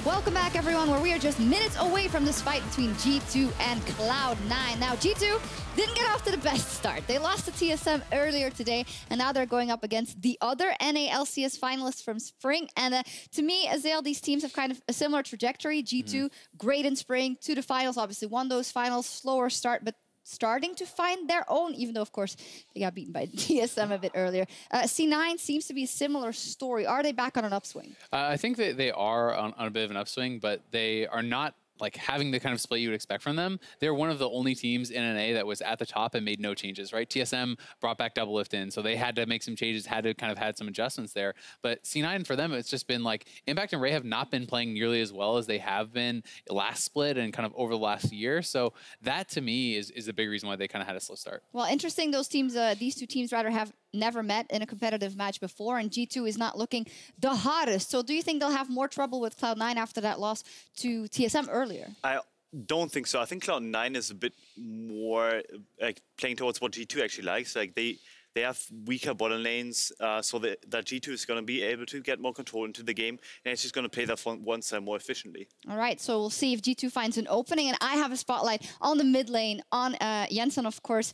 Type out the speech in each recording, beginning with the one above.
Welcome back, everyone, where we are just minutes away from this fight between G2 and Cloud9. Now, G2 didn't get off to the best start. They lost to TSM earlier today, and now they're going up against the other NA LCS finalists from Spring. And to me, Azael, these teams have kind of a similar trajectory. G2, great in Spring, to the finals, obviously won those finals, slower start, but starting to find their own, even though, of course, they got beaten by TSM a bit earlier. C9 seems to be a similar story. Are they back on an upswing? I think that they are on a bit of an upswing, but they are not like having the kind of split you would expect from them. They're one of the only teams in NA that was at the top and made no changes, right? TSM brought back Doublelift in, so they had to make some changes, had to kind of had some adjustments there. But C9 for them, it's just been like Impact and Ray have not been playing nearly as well as they have been last split and kind of over the last year. So that to me is the big reason why they kind of had a slow start. Well, interesting, those teams, these two teams rather have never met in a competitive match before, and G2 is not looking the hottest. So do you think they'll have more trouble with Cloud9 after that loss to TSM earlier? I don't think so. I think Cloud9 is a bit more like playing towards what G2 actually likes. Like they have weaker bottom lanes, so that G2 is going to be able to get more control into the game, and it's just going to play that one side more efficiently. All right, so we'll see if G2 finds an opening, and I have a spotlight on the mid lane on Jensen, of course.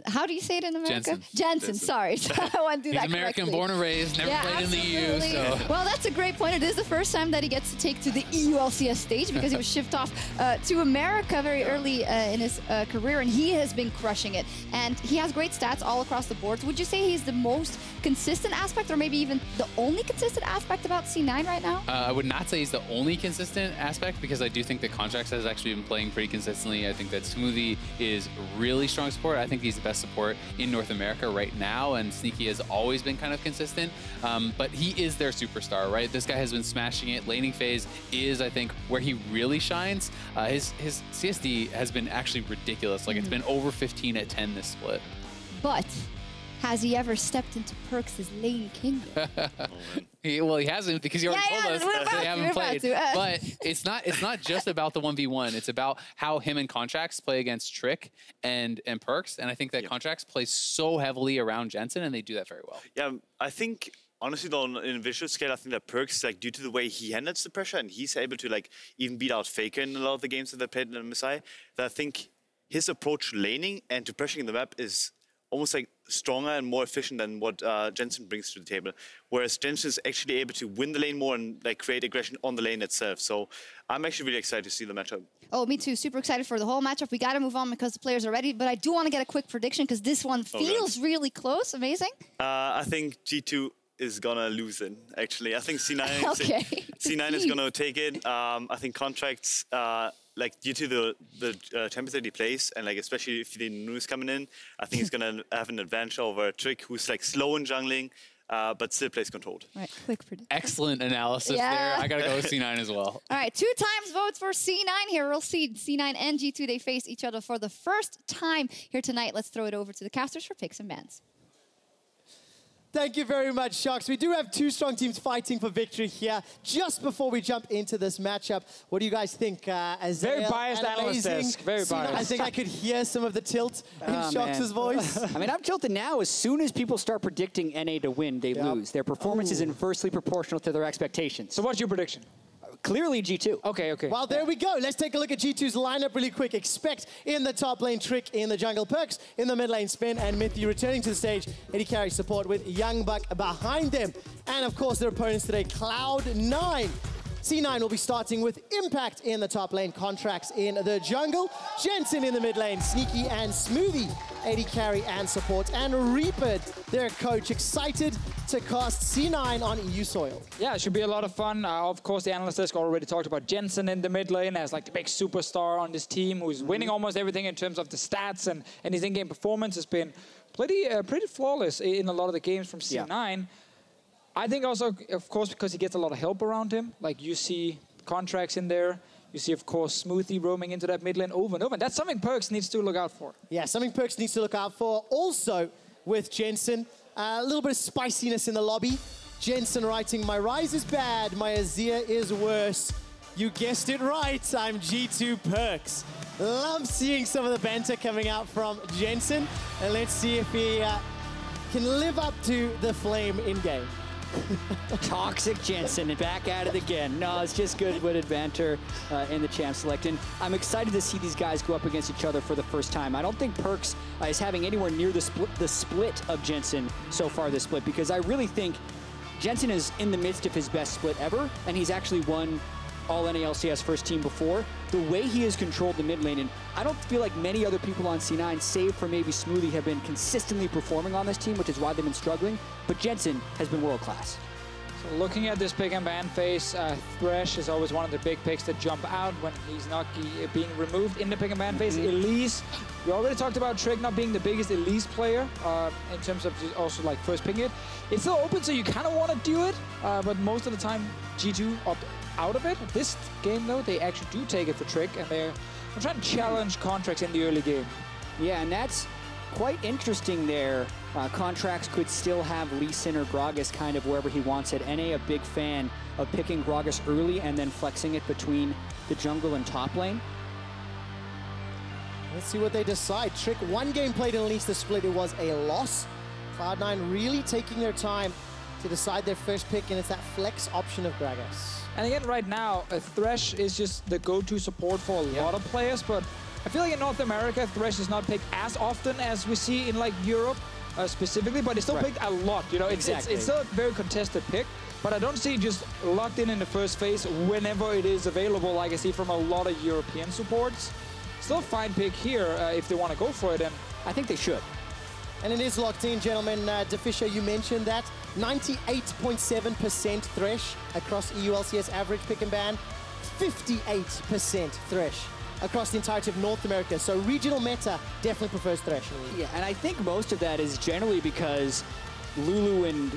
How do you say it in America? Jensen, sorry. I want to do that He's American, correctly. Born and raised, never played in the EU. So. Well, that's a great point. It is the first time that he gets to take to the EU LCS stage because he was shipped off to America very early in his career, and he has been crushing it. And he has great stats all across the board. So would you say he's the most consistent aspect, or maybe even the only consistent aspect about C9 right now? I would not say he's the only consistent aspect, because I do think that Contracts has actually been playing pretty consistently. I think that Smoothie is really strong support. I think he's the best support in North America right now, and Sneaky has always been kind of consistent, but he is their superstar, right? This guy has been smashing it. Laning phase is, I think, where he really shines. His CSD has been actually ridiculous. Like, it's been over 15 at 10 this split. But has he ever stepped into Perkz' lane kingdom? Well, he hasn't, because he already told us they haven't played. But it's not just about the 1v1. It's about how him and Contracts play against Trick and Perkz. And I think that Contracts plays so heavily around Jensen, and they do that very well. Yeah, I think honestly, though, in a visual scale, I think that Perkz, like, due to the way he handles the pressure, and he's able to like even beat out Faker in a lot of the games that they played in the MSI, that I think his approach to laning and to pressuring the map is almost like stronger and more efficient than what Jensen brings to the table. Whereas Jensen is actually able to win the lane more and like create aggression on the lane itself. So I'm actually really excited to see the matchup. Oh, me too. Super excited for the whole matchup. We got to move on because the players are ready. But I do want to get a quick prediction because this one feels really close. Amazing. I think G2 is gonna lose it, actually. I think C9, C9 is gonna take it. I think Contracts, like due to the temperature that he plays, and like especially if the news coming in, I think he's gonna have an advantage over Trick, who's like slow in jungling, but still plays controlled. All right, quick prediction. Excellent analysis there. I gotta go with C9 as well. All right, 2 times votes for C9 here. We'll see C9 and G2, they face each other for the first time here tonight. Let's throw it over to the casters for picks and bans. Thank you very much, Sharks. We do have 2 strong teams fighting for victory here. Just before we jump into this matchup, what do you guys think? Very biased analyst desk. Very biased. I think I could hear some of the tilt in Sharks' voice. I mean, I'm tilted now. As soon as people start predicting NA to win, they lose. Their performance is inversely proportional to their expectations. So what's your prediction? Clearly G2. Okay, okay. Well, there we go. Let's take a look at G2's lineup really quick. Expect in the top lane Trick, in the jungle Perkz, in the mid lane Spin, and Mithy returning to the stage. AD carry support with Young Buck behind them. And of course, their opponents today, Cloud9. C9 will be starting with Impact in the top lane, Contracts in the jungle, Jensen in the mid lane, Sneaky and Smoothie, AD carry and support, and Reaper, their coach, excited to cast C9 on EU soil. Yeah, it should be a lot of fun. Of course, the analyst desk already talked about Jensen in the mid lane as like the big superstar on this team who's winning almost everything in terms of the stats, and his in-game performance has been pretty flawless in a lot of the games from C9. Yeah. I think also, of course, because he gets a lot of help around him. Like you see Contracts in there. You see, of course, Smoothie roaming into that mid lane over and over. And that's something Perkz needs to look out for. Yeah, something Perkz needs to look out for. Also, with Jensen, a little bit of spiciness in the lobby. Jensen writing, my Rise is bad, my Azir is worse. You guessed it right, I'm G2 Perkz. Love seeing some of the banter coming out from Jensen. And let's see if he can live up to the flame in-game. Toxic Jensen back at it again. No, it's just good-witted banter in the champ select. And I'm excited to see these guys go up against each other for the first time. I don't think Perkz is having anywhere near the split of Jensen so far this split, because I really think Jensen is in the midst of his best split ever, and he's actually won all NALCS first team before. The way he has controlled the mid lane, and I don't feel like many other people on C9, save for maybe Smoothie, have been consistently performing on this team, which is why they've been struggling. But Jensen has been world class. So looking at this pick and ban phase, Thresh is always one of the big picks that jump out when he's not being removed in the pick and ban phase. Elise, we already talked about Trick not being the biggest Elise player in terms of also like first picking it. It's still open, so you kind of want to do it, but most of the time G2 opt out of it. This game though, they actually do take it for Trick, and they're trying to challenge Contracts in the early game. Yeah, and that's quite interesting there. Contracts could still have Lee Sin or Gragas kind of wherever he wants it. NA a big fan of picking Gragas early and then flexing it between the jungle and top lane. Let's see what they decide. Trick, one game played in at least the split, it was a loss. Cloud9 really taking their time to decide their first pick, and it's that flex option of Gragas. And again, right now, Thresh is just the go-to support for a lot of players, but I feel like in North America, Thresh is not picked as often as we see in like Europe specifically, but it's still picked a lot. You know, it's still a very contested pick, but I don't see just locked in the first phase whenever it is available, like I see from a lot of European supports. Still a fine pick here if they want to go for it, and I think they should. And it is locked in, gentlemen. Deficio, you mentioned that. 98.7% Thresh across EULCS average pick and ban. 58% Thresh across the entirety of North America. So regional meta definitely prefers Thresh. Yeah, and I think most of that is generally because Lulu and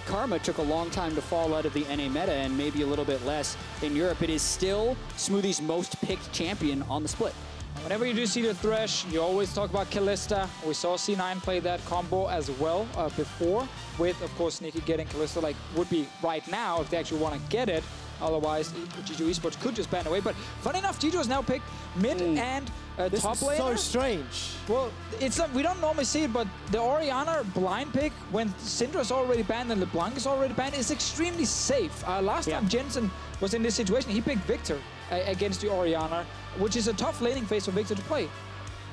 Karma took a long time to fall out of the NA meta, and maybe a little bit less in Europe. It is still Smoothie's most picked champion on the split. Whenever you do see the Thresh, you always talk about Kalista. We saw C9 play that combo as well before, with, of course, Sneaky getting Kalista, like, would be right now if they actually want to get it. Otherwise, G2 Esports could just ban away. But funny enough, G2 has now picked mid and top laner. This is so strange. Well, it's not, we don't normally see it, but the Orianna blind pick, when Syndra's already banned and LeBlanc is already banned, is extremely safe. Last time Jensen was in this situation, he picked Victor against the Orianna, which is a tough laning phase for Victor to play.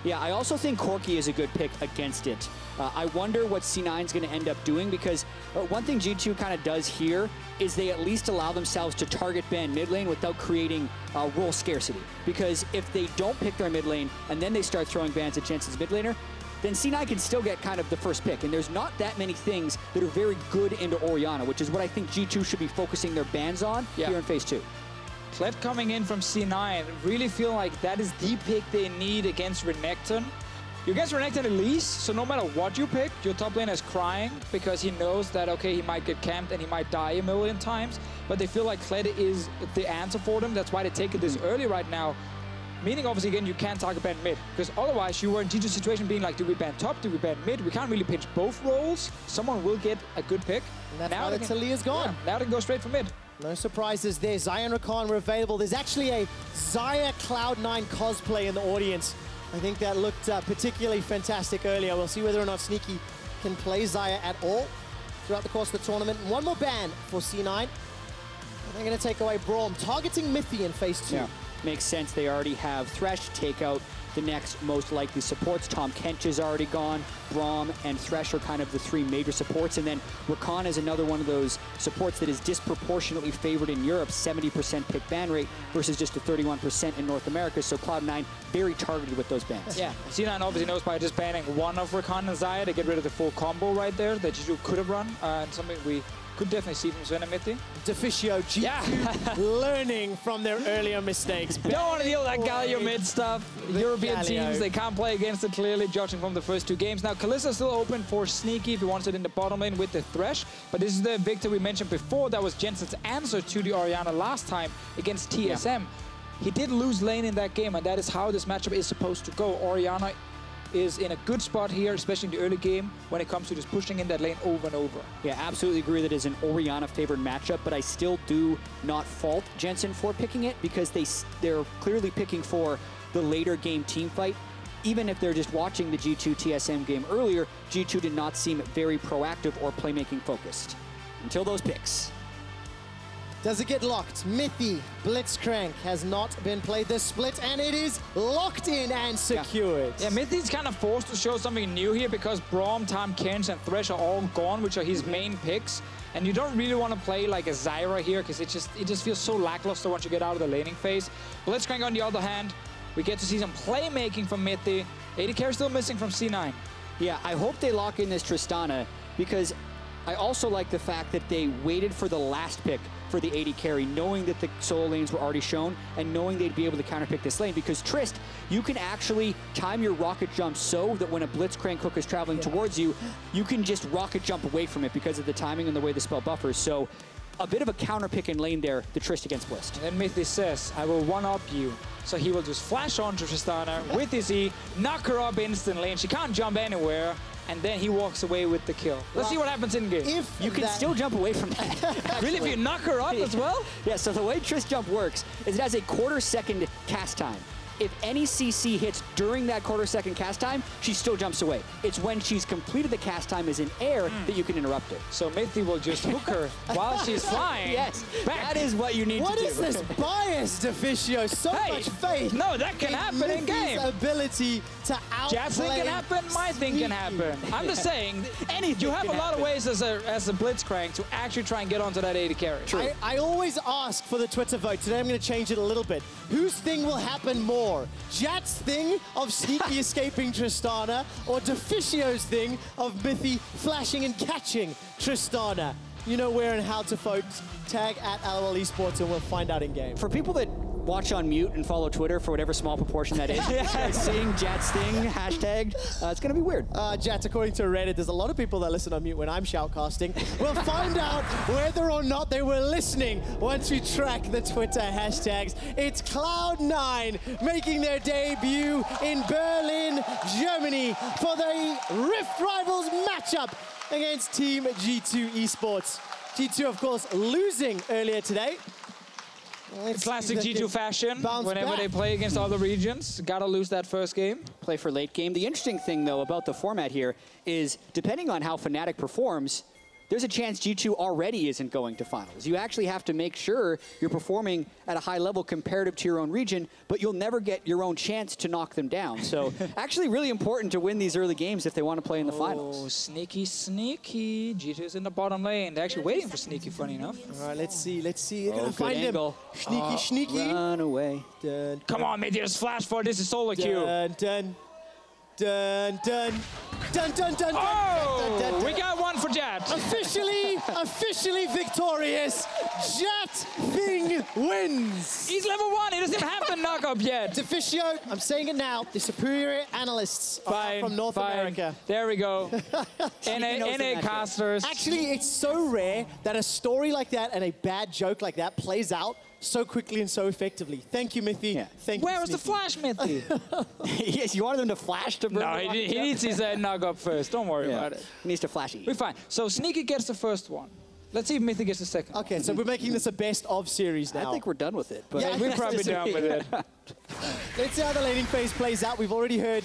Yeah, I also think Corki is a good pick against it. I wonder what C9 is going to end up doing, because one thing G2 kind of does here is they at least allow themselves to target ban mid lane without creating role scarcity. Because if they don't pick their mid lane and then they start throwing bans at Jensen's mid laner, then C9 can still get kind of the first pick. And there's not that many things that are very good into Orianna, which is what I think G2 should be focusing their bans on here in Phase 2. Kled coming in from C9, really feel like that is the pick they need against Renekton. You're against Renekton Elise, so no matter what you pick, your top laner is crying because he knows that, okay, he might get camped and he might die a million times, but they feel like Kled is the answer for them. That's why they take it this early right now. Meaning, obviously, again, you can't target ban mid, because otherwise you were in G2's situation being like, do we ban top, do we ban mid? We can't really pinch both roles. Someone will get a good pick. And that's now why the Talia's gone. Yeah, now they can go straight for mid. No surprises there. Xayah and Rakan were available. There's actually a Xayah Cloud9 cosplay in the audience. I think that looked particularly fantastic earlier. We'll see whether or not Sneaky can play Xayah at all throughout the course of the tournament. One more ban for C9. They're going to take away Braum, targeting Mithy in Phase 2. Yeah, makes sense. They already have Thresh take out the next most likely supports. Tahm Kench is already gone. Braum and Thresh are kind of the three major supports. And then Rakan is another one of those supports that is disproportionately favored in Europe, 70% pick ban rate versus just a 31% in North America. So Cloud9 very targeted with those bans. Yeah, C9 obviously knows by just banning one of Rakan and Xayah to get rid of the full combo right there that G2 could have run, and something we could definitely see from Sven and Mithy. Deficio, G2 learning from their earlier mistakes. Don't want to deal with that Galio mid stuff. European teams, they can't play against it clearly, judging from the first two games. Now, Kalista still open for Sneaky if he wants it in the bottom lane with the Thresh. But this is the Victor we mentioned before. That was Jensen's answer to the Orianna last time against TSM. Yeah. He did lose lane in that game, and that is how this matchup is supposed to go. Orianna is in a good spot here, especially in the early game, when it comes to just pushing in that lane over and over. Yeah, absolutely agree that is an Orianna-favored matchup, but I still do not fault Jensen for picking it, because they're clearly picking for the later game team fight. Even if they're just watching the G2 TSM game earlier, G2 did not seem very proactive or playmaking focused. until those picks. Does it get locked? Mithy, Blitzcrank has not been played this split, and it is locked in and secured. Yeah, Mithy's kind of forced to show something new here because Braum, Tahm Kench, and Thresh are all gone, which are his main picks. And you don't really want to play like a Zyra here because it just feels so lackluster once you get out of the laning phase. Blitzcrank, on the other hand, we get to see some playmaking from Mithy. AD carry still missing from C9. Yeah, I hope they lock in this Tristana because I also like the fact that they waited for the last pick for the AD carry, knowing that the solo lanes were already shown and knowing they'd be able to counterpick this lane, because Trist, you can actually time your rocket jump so that when a Blitzcrank hook is traveling towards you, you can just rocket jump away from it because of the timing and the way the spell buffers. So a bit of a counterpick in lane there, the Trist against Blist. And then Mithy says, I will one-up you. So he will just flash onto Tristana with his E, knock her up instantly, and she can't jump anywhere. And then he walks away with the kill. Let's see what happens in game. If you can still jump away from that. Really, if you knock her up as well? Yeah, so the way Trist jump works is it has a quarter-second cast time. If any CC hits during that quarter-second cast time, she still jumps away. It's when she's completed the cast time is in air that you can interrupt it. So Mithy will just hook her while she's flying. Yes, back. that is what you need to do. What is this bias, Deficio? So much faith. No, that can happen in game. Ability to outplay. Jazz thing can happen, my thing can happen. I'm just saying, you have a lot of ways as a Blitzcrank to actually try and get onto that AD carry. I always ask for the Twitter vote. Today I'm going to change it a little bit. Whose thing will happen more? Jat's thing of sneaky escaping Tristana, or Deficio's thing of Mithy flashing and catching Tristana? You know where and how to vote. Tag at LOL Esports and we'll find out in game. For people that watch on mute and follow Twitter for whatever small proportion that is, seeing Jat's thing hashtagged, it's going to be weird. Jat, according to Reddit, there's a lot of people that listen on mute when I'm shoutcasting. We'll find out whether or not they were listening once we track the Twitter hashtags. It's Cloud9 making their debut in Berlin, Germany for the Rift Rivals matchup against Team G2 Esports. G2, of course, losing earlier today. It's classic G2 fashion. Whenever they play against other regions, gotta lose that first game. Play for late game. The interesting thing, though, about the format here is, depending on how Fnatic performs, there's a chance G2 already isn't going to finals. You actually have to make sure you're performing at a high level comparative to your own region, but you'll never get your own chance to knock them down. So actually really important to win these early games if they want to play in the finals. Oh, sneaky, sneaky. G2's in the bottom lane. They're actually waiting for Sneaky, funny enough. All right, let's see. They're gonna good find angle. him. Sneaky. Run away. Dun, Come on, mate, just flash for this is solo queue. dun, dun, dun. Dun, dun, dun, Oh, dun, dun, we got one for Jat. Officially victorious. Jat Thing wins. He's level 1. He doesn't even have the knock-up yet. Deficio, I'm saying it now, the superior analysts are from North America. There we go. NA casters. Actually, it's so rare that a story like that and a bad joke like that plays out so quickly and so effectively. Thank you, Mithy. Yeah. Thank you, Where was the Sneaky. flash, Mithy? Yes, you wanted them to flash to burn. No, he needs his knock-up first. Don't worry about it. He needs to flash it. We're fine. So Sneaky gets the first one. Let's see if Mithy gets the second. Okay, so we're making this a best of series now. I think we're done with it. But Yeah, We're probably done with it. Let's see how the laning phase plays out. We've already heard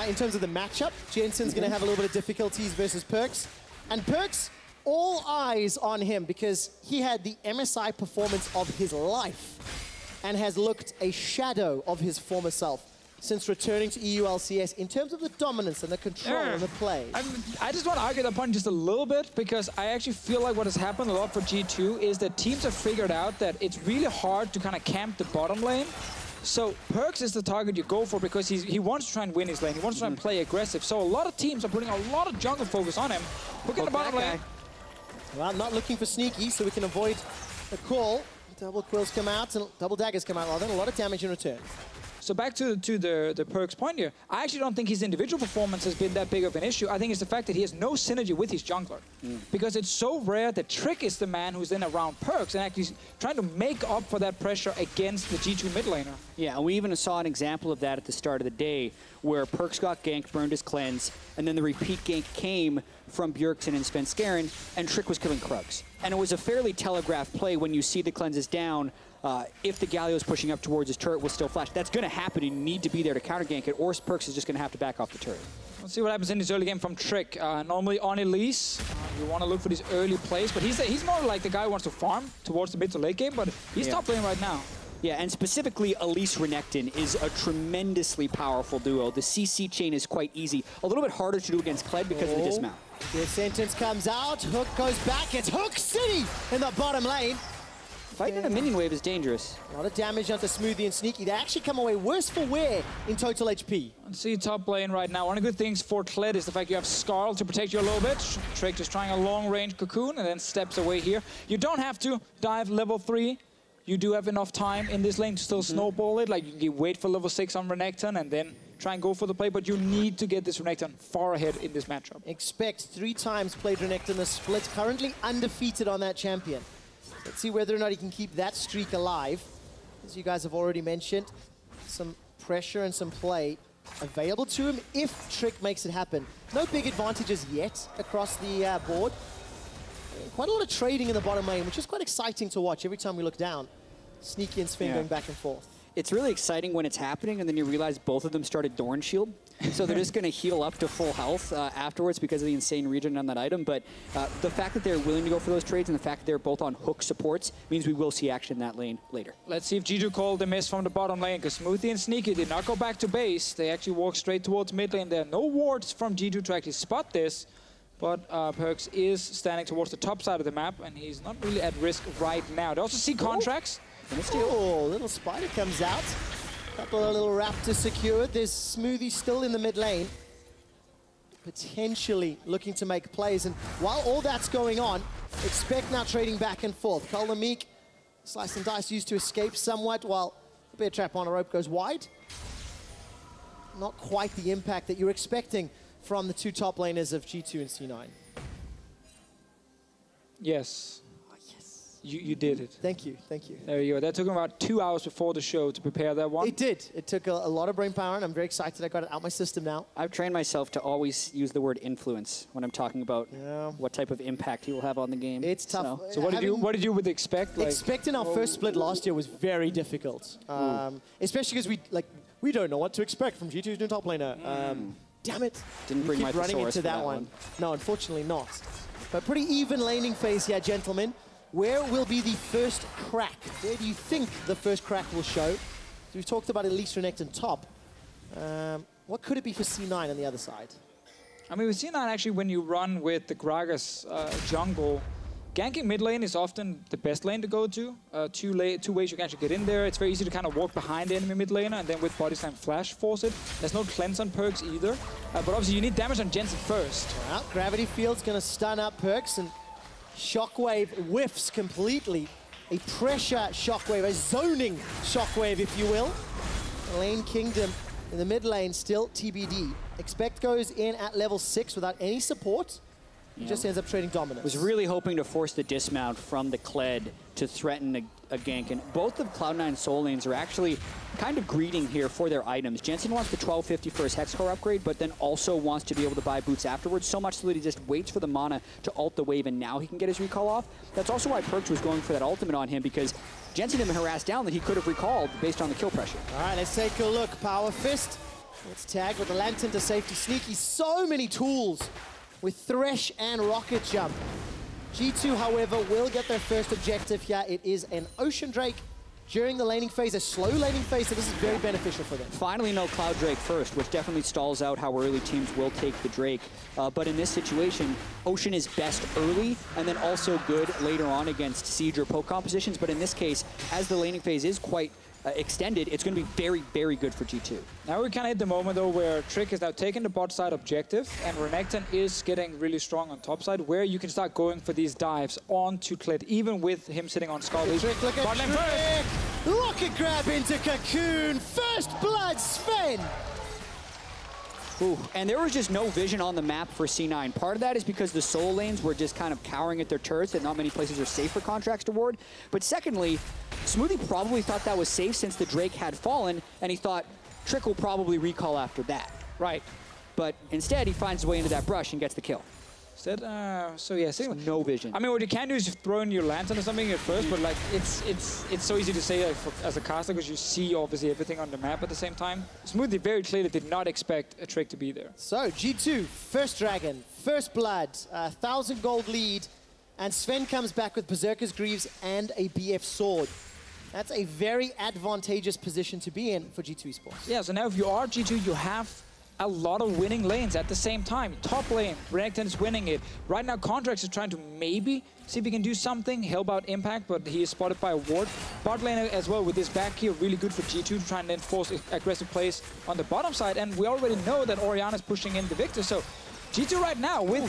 in terms of the matchup, Jensen's going to have a little bit of difficulties versus Perkz. And Perkz, all eyes on him because he had the MSI performance of his life and has looked a shadow of his former self since returning to EULCS in terms of the dominance and the control and the play. I just want to argue that point just a little bit because I actually feel like what has happened a lot for G2 is that teams have figured out that it's really hard to kind of camp the bottom lane. So Perkz is the target you go for because he wants to try and win his lane. He wants to try and play aggressive. So a lot of teams are putting a lot of jungle focus on him. Look at the bottom lane. Well, not looking for Sneaky, so we can avoid the call. Double quills come out, and double daggers come out rather, and a lot of damage in return. So back to the Perkz point here, I actually don't think his individual performance has been that big of an issue. I think it's the fact that he has no synergy with his jungler. Because it's so rare that Trick is the man who's then around Perkz and actually trying to make up for that pressure against the G2 mid laner. Yeah, and we even saw an example of that at the start of the day where Perkz got ganked, burned his cleanse, and then the repeat gank came from Bjergsen and Svenskeren, and Trick was killing Krugs. And it was a fairly telegraphed play when you see the cleanses down. If the Galio's pushing up towards his turret will still flash. That's going to happen. You need to be there to counter gank it, or Perkz is just going to have to back off the turret. Let's see what happens in this early game from Trick. Normally on Elise, You want to look for these early plays, but he's more like the guy who wants to farm towards the mid to late game, but he's top lane right now. Yeah, and specifically, Elise Renekton is a tremendously powerful duo. The CC chain is quite easy. A little bit harder to do against Kled because of the dismount. The sentence comes out, Hook goes back, it's Hook City in the bottom lane. Fighting in a minion wave is dangerous. A lot of damage onto Smoothie and Sneaky. They actually come away worse for wear in total HP. Let's see top lane right now. One of the good things for Kled is the fact you have Skarl to protect you a little bit. Trick just trying a long-range cocoon and then steps away here. You don't have to dive level 3. You do have enough time in this lane to still snowball it. Like, you can wait for level 6 on Renekton and then try and go for the play, but you need to get this Renekton far ahead in this matchup. Expect 3 times played Renekton the split, currently undefeated on that champion. Let's see whether or not he can keep that streak alive. As you guys have already mentioned, some pressure and some play available to him if Trick makes it happen. No big advantages yet across the board. Quite a lot of trading in the bottom lane, which is quite exciting to watch every time we look down. Sneaky and Sven going back and forth. It's really exciting when it's happening, and then you realize both of them started Dorn Shield. So they're just going to heal up to full health afterwards because of the insane regen on that item. But the fact that they're willing to go for those trades and the fact that they're both on Hook supports means we will see action in that lane later. Let's see if G2 called the miss from the bottom lane, because Smoothie and Sneaky did not go back to base. They actually walked straight towards mid lane. There are no wards from G2 to actually spot this. But Perkz is standing towards the top side of the map, and he's not really at risk right now. They also see contracts. Oh, little spider comes out. Couple of little raptors secured. There's Smoothie still in the mid lane. Potentially looking to make plays. And while all that's going on, expect now trading back and forth. Kolomik, slice and dice used to escape somewhat while the bear trap on a rope goes wide. Not quite the impact that you're expecting from the 2 top laners of G2 and C9. Yes. You did it. Thank you, thank you. There you go. That took him about 2 hours before the show to prepare that one. It did. It took a lot of brain power, and I'm very excited I got it out my system now. I've trained myself to always use the word influence when I'm talking about what type of impact he will have on the game. It's tough. So what did you expect? Like, expecting our first split last year was very difficult, especially because we don't know what to expect from G2's new top laner. Damn it! Didn't bring my running into that one. No, unfortunately not. But pretty even laning phase here, gentlemen. Where will be the first crack? Where do you think the first crack will show? So we've talked about Elise Renekton top. What could it be for C9 on the other side? I mean, with C9, actually, when you run with the Gragas jungle, ganking mid lane is often the best lane to go to. Two ways you can actually get in there. It's very easy to kind of walk behind the enemy mid laner and then with body slam flash force it. There's no cleanse on Perkz either. But obviously, you need damage on Jensen first. Well, Gravity Field's going to stun up Perkz, and Shockwave whiffs completely. A pressure Shockwave, a zoning Shockwave, if you will. Lane Kingdom in the mid lane still TBD. Expect goes in at level 6 without any support. He just ends up trading dominance. Was really hoping to force the dismount from the Kled to threaten a gank. And both of Cloud9's soul lanes are actually kind of greeting here for their items. Jensen wants the 1250 for his Hexcore upgrade, but then also wants to be able to buy boots afterwards, so much so that he just waits for the mana to ult the wave, and now he can get his recall off. That's also why Perkz was going for that ultimate on him, because Jensen had been harassed down that he could have recalled based on the kill pressure. All right, let's take a look. Power Fist. Let's tag with the Lantern to safety. Sneaky, so many tools with Thresh and Rocket Jump. G2, however, will get their first objective here. It is an Ocean Drake during the laning phase, a slow laning phase, so this is very beneficial for them. Finally, no Cloud Drake first, which definitely stalls out how early teams will take the Drake. But in this situation, Ocean is best early, and then also good later on against Siege or poke compositions. But in this case, as the laning phase is quite extended, it's going to be very, very good for G2. Now we kind of hit the moment, though, where Trick is now taking the bot side objective, and Renekton is getting really strong on top side, where you can start going for these dives onto Kled, even with him sitting on Skull. Trick, look at Trick! Rocket grab into Cocoon! First blood, Sven! Ooh, and there was just no vision on the map for C9. Part of that is because the soul lanes were just kind of cowering at their turrets, that not many places are safe for Contracts to ward. But secondly, Smoothie probably thought that was safe since the Drake had fallen, and he thought Trick will probably recall after that. Right. But instead, he finds his way into that brush and gets the kill. Instead, so yeah, no vision. I mean, what you can do is throw in your lantern or something at first, but like it's so easy to say like, as a caster because you see obviously everything on the map at the same time. Smoothie very clearly did not expect a Trick to be there. So G2, first dragon, first blood, 1,000 gold lead, and Sven comes back with Berserker's Greaves and a BF sword. That's a very advantageous position to be in for G2 Esports. Yeah, so now if you are G2, you have a lot of winning lanes at the same time. Top lane, Renekton is winning it. Right now, Contracts is trying to maybe see if he can do something, help out Impact, but he is spotted by a ward. Bot lane as well with this back here, really good for G2 to try and enforce aggressive plays on the bottom side. And we already know that Orianna is pushing in the Victor. So G2 right now with...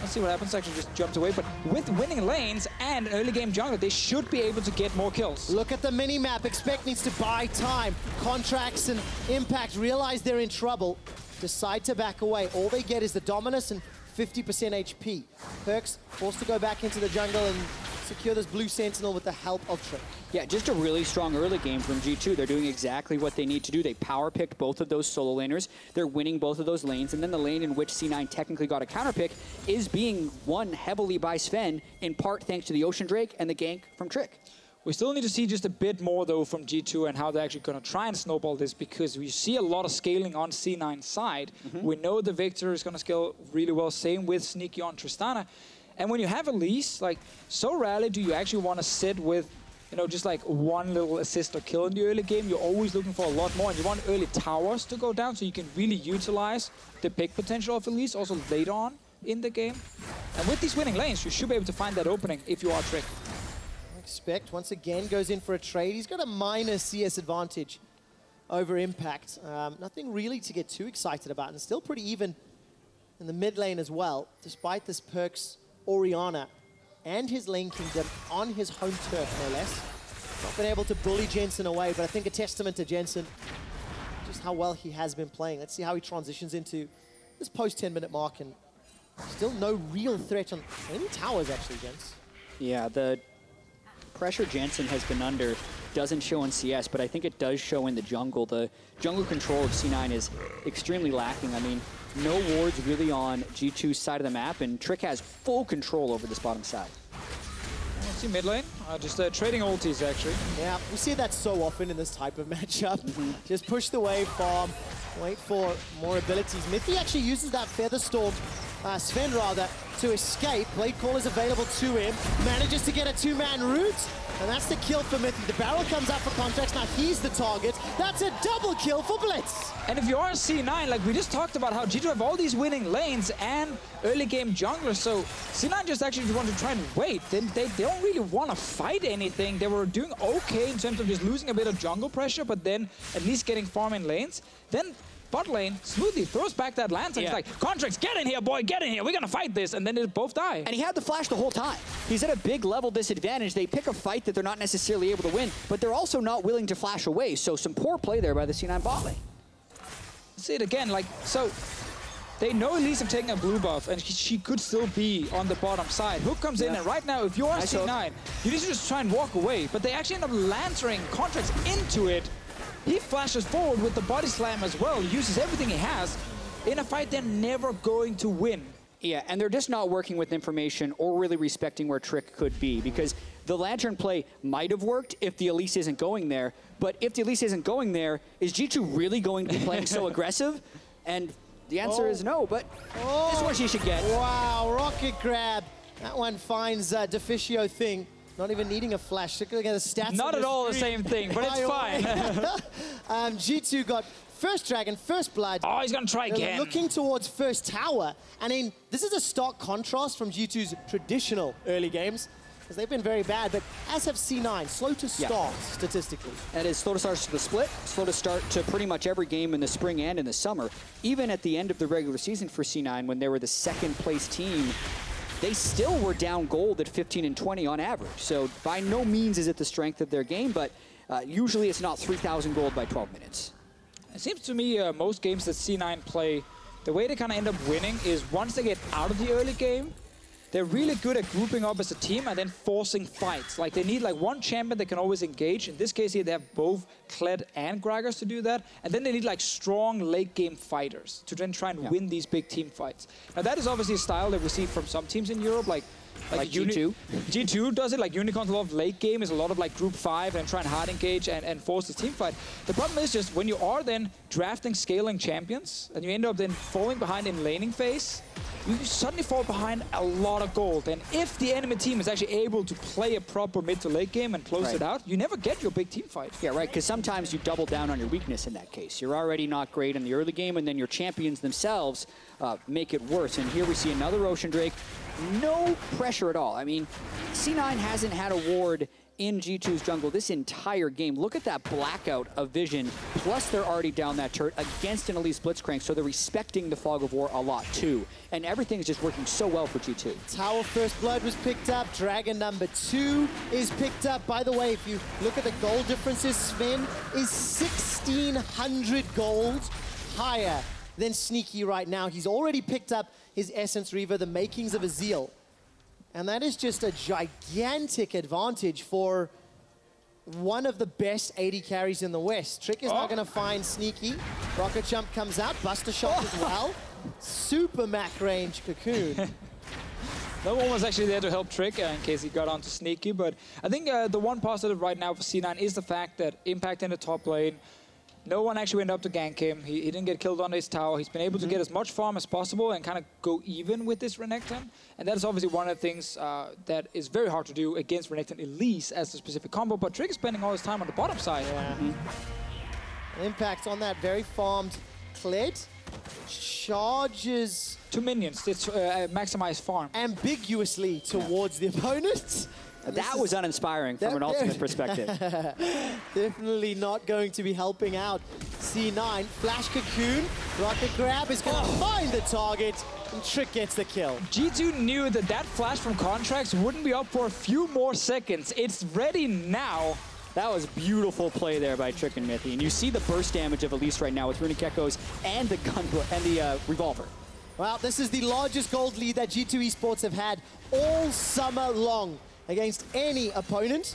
Let's see what happens. Actually just jumped away, but with winning lanes and early game jungle, they should be able to get more kills. Look at the mini-map. Expect needs to buy time. Contracts and Impact realize they're in trouble, decide to back away. All they get is the Dominus and 50% HP. Perkz forced to go back into the jungle and secure this blue Sentinel with the help of Trick. Yeah, just a really strong early game from G2. They're doing exactly what they need to do. They power picked both of those solo laners. They're winning both of those lanes. And then the lane in which C9 technically got a counter pick is being won heavily by Sven, in part thanks to the Ocean Drake and the gank from Trick. We still need to see just a bit more, though, from G2 and how they're actually going to try and snowball this, because we see a lot of scaling on C9's side. We know the Victor is going to scale really well. Same with Sneaky on Tristana. And when you have Elise, like, so rarely do you actually want to sit with, you know, just like one little assist or kill in the early game. You're always looking for a lot more, and you want early towers to go down so you can really utilize the pick potential of Elise also later on in the game. And with these winning lanes, you should be able to find that opening if you are Trick. Expect once again goes in for a trade. He's got a minor CS advantage over Impact. Nothing really to get too excited about, and still pretty even in the mid lane as well, despite this Perkz Orianna and his lane kingdom on his home turf, no less. Not been able to bully Jensen away, but I think a testament to Jensen, just how well he has been playing. Let's see how he transitions into this post 10-minute mark, and still no real threat on any towers actually, Jens. Yeah, the pressure Jensen has been under doesn't show in CS, but I think it does show in the jungle. The jungle control of C9 is extremely lacking. I mean, no wards really on G2's side of the map, and Trick has full control over this bottom side. Let's see mid lane, just trading ultis actually. Yeah, we see that so often in this type of matchup. Just push the wave farm, wait for more abilities. Mithy actually uses that Featherstorm, Sven rather, to escape. Blade Call is available to him, manages to get a two-man route, and that's the kill for Mithy. The barrel comes out for Contracts, now he's the target. That's a double kill for Blitz. And if you are C9, like we just talked about how G2 have all these winning lanes and early game junglers, so C9 just actually want to try and wait. They don't really want to fight anything. They were doing okay in terms of just losing a bit of jungle pressure, but then at least getting farm in lanes. Then bot lane, Smoothie throws back that lantern. He's like, Contracts, get in here, boy, get in here. We're going to fight this. And then they both die. And he had the flash the whole time. He's at a big level disadvantage. They pick a fight that they're not necessarily able to win, but they're also not willing to flash away. So some poor play there by the C9 bot lane. See it again, like, so they know Elise have taken a blue buff, and she could still be on the bottom side. Hook comes in, and right now, if you are C9, you need to just try and walk away. But they actually end up lantering Contracts into it. He flashes forward with the body slam as well, uses everything he has. In a fight they're never going to win. Yeah, and they're just not working with information or really respecting where Trick could be, because the Lantern play might have worked if the Elise isn't going there, but if the Elise isn't going there, is G2 really going to be playing so aggressive? And the answer is no, but this one she should get. Wow, rocket grab. That one finds Deficio Thing. Not even needing a flash. Looking at the stats. Not at all the same thing, but it's fine. G2 got first dragon, first blood. Oh, he's going to try again. Looking towards first tower. I mean, this is a stark contrast from G2's traditional early games, because they've been very bad, but as have C9, slow to start statistically. That is slow to start to the split, slow to start to pretty much every game in the spring and in the summer. Even at the end of the regular season for C9, when they were the second place team, they still were down gold at 15 and 20 on average. So by no means is it the strength of their game, but usually it's not 3,000 gold by 12 minutes. It seems to me most games that C9 play, the way they kind of end up winning is once they get out of the early game, they're really good at grouping up as a team and then forcing fights. Like, they need like one champion that can always engage. In this case here, they have both Kled and Gragas to do that. And then they need like strong late game fighters to then try and win these big team fights. Now, that is obviously a style that we see from some teams in Europe, like G2. G2 does it, like Unicorn's a lot of late game, is a lot of like group 5 and try and hard engage and force the team fight. The problem is just when you are then drafting scaling champions and you end up then falling behind in laning phase, you suddenly fall behind a lot of gold. And if the enemy team is actually able to play a proper mid to late game and close it out, you never get your big team fight. Yeah, right, because sometimes you double down on your weakness in that case. You're already not great in the early game, and then your champions themselves make it worse. And here we see another Ocean Drake. No pressure at all. I mean, C9 hasn't had a ward in G2's jungle this entire game. Look at that blackout of vision. Plus, they're already down that turret against an Elise Blitzcrank, so they're respecting the Fog of War a lot, too. And everything is just working so well for G2. Tower First Blood was picked up. Dragon number 2 is picked up. By the way, if you look at the gold differences, Sven is 1,600 gold higher than Sneaky right now. He's already picked up his Essence Reaver, the makings of a Zeal. And that is just a gigantic advantage for one of the best AD carries in the West. Trick is not going to find Sneaky. Rocket Jump comes out, Buster Shot as well. Super Mac range Cocoon. No one was actually there to help Trick in case he got onto Sneaky, but I think the one positive right now for C9 is the fact that Impact in the top lane, no one actually went up to gank him. He didn't get killed on his tower. He's been able to get as much farm as possible and kind of go even with this Renekton. And that is obviously one of the things that is very hard to do against Renekton Elise as a specific combo. But Trick is spending all his time on the bottom side. Yeah. Impact on that very farmed Kled. Charges 2 minions. It's maximize farm. Ambiguously towards the opponent. That was uninspiring from an ultimate perspective. Definitely not going to be helping out C9. Flash Cocoon, Rocket Grab is going to find the target, and Trick gets the kill. G2 knew that that flash from Contracts wouldn't be up for a few more seconds. It's ready now. That was beautiful play there by Trick and Mithy. And you see the burst damage of Elise right now with Runic Echoes and the gun and the Revolver. Well, this is the largest gold lead that G2 Esports have had all summer long against any opponent,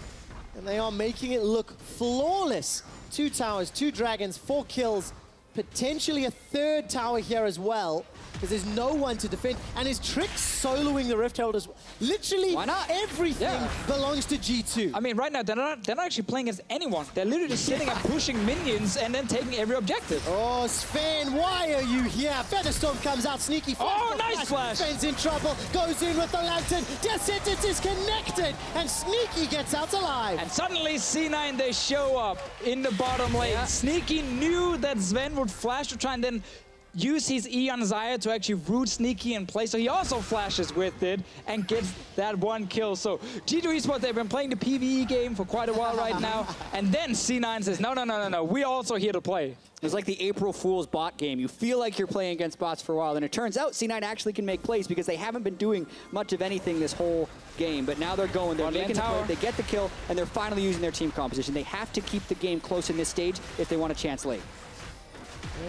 and they are making it look flawless. 2 towers, 2 dragons, 4 kills, potentially a 3rd tower here as well, because there's no one to defend. And his Trick soloing the Rift Herald as well. Literally, why not? Everything belongs to G2. I mean, right now, they're not actually playing against anyone. They're literally just sitting and pushing minions and then taking every objective. Oh, Sven, why are you here? Featherstorm comes out, Sneaky. Nice flash. Sven's in trouble, goes in with the lantern. Death Sentence is connected, and Sneaky gets out alive. And suddenly, C9, they show up in the bottom lane. Yeah. Sneaky knew that Sven would flash to try and then use his E on Xayah to actually root Sneaky in place. So he also flashes with it and gets that 1 kill. So G2 Esports, they've been playing the PvE game for quite a while right now. And then C9 says, no, we're also here to play. It was like the April Fool's bot game. You feel like you're playing against bots for a while, and it turns out C9 actually can make plays because they haven't been doing much of anything this whole game. But now they're going, they're making the play, they get the kill, and they're finally using their team composition. They have to keep the game close in this stage if they want a chance late.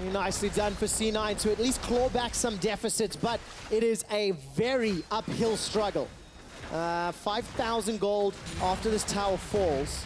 Very nicely done for C9 to at least claw back some deficits, but it is a very uphill struggle. 5,000 gold after this tower falls.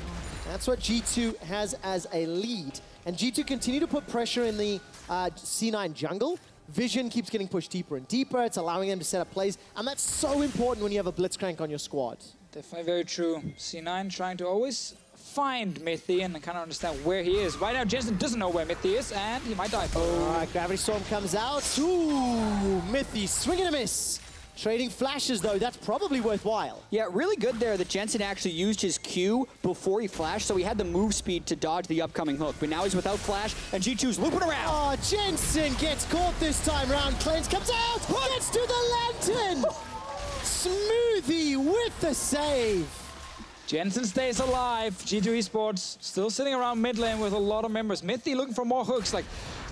That's what G2 has as a lead. And G2 continue to put pressure in the C9 jungle. Vision keeps getting pushed deeper and deeper. It's allowing them to set up plays, and that's so important when you have a Blitzcrank on your squad. Definitely very true. C9 trying to always find Mithy and kind of understand where he is. Right now, Jensen doesn't know where Mithy is, and he might die. All right, Gravity Storm comes out. Ooh, Mithy, swing and a miss. Trading flashes, though, that's probably worthwhile. Yeah, really good there that Jensen actually used his Q before he flashed, so he had the move speed to dodge the upcoming hook. But now he's without flash, and G2's looping around. Oh, Jensen gets caught this time round. Cleanse comes out, gets to the lantern. Smoothie with the save. Jensen stays alive. G2 Esports still sitting around mid lane with a lot of members. Mithy looking for more hooks. Like,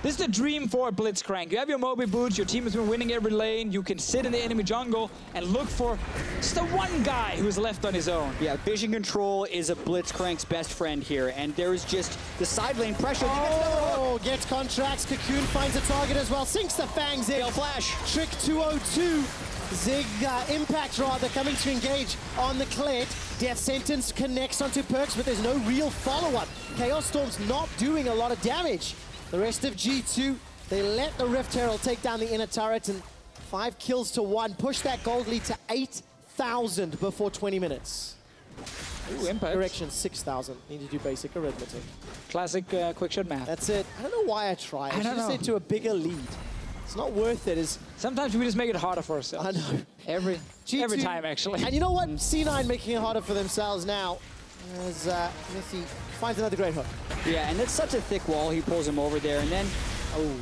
this is the dream for a Blitzcrank. You have your Moby boots, your team has been winning every lane. You can sit in the enemy jungle and look for just the one guy who's left on his own. Yeah, vision control is a Blitzcrank's best friend here, and there is just the side lane pressure. Oh, gets Contracts. Cocoon finds a target as well. Sinks the fangs in. Fail flash. Trick 202 Zig Impact rather coming to engage on the Kled. Death Sentence connects onto Perkz, but there's no real follow-up. Chaos Storm's not doing a lot of damage. The rest of G2, they let the Rift Herald take down the inner turret, and 5 kills to 1. Push that gold lead to 8,000 before 20 minutes. Ooh, Impact. Correction, 6,000. Need to do basic arithmetic. Classic quick shot math. That's it. I don't know why I tried. I should don't have know. said to a bigger lead. It's not worth it. Sometimes we just make it harder for ourselves. I know. Every G2 time, actually. And you know what? C9 making it harder for themselves now as Mithy finds another great hook. Yeah, and it's such a thick wall. He pulls him over there, and then, oh,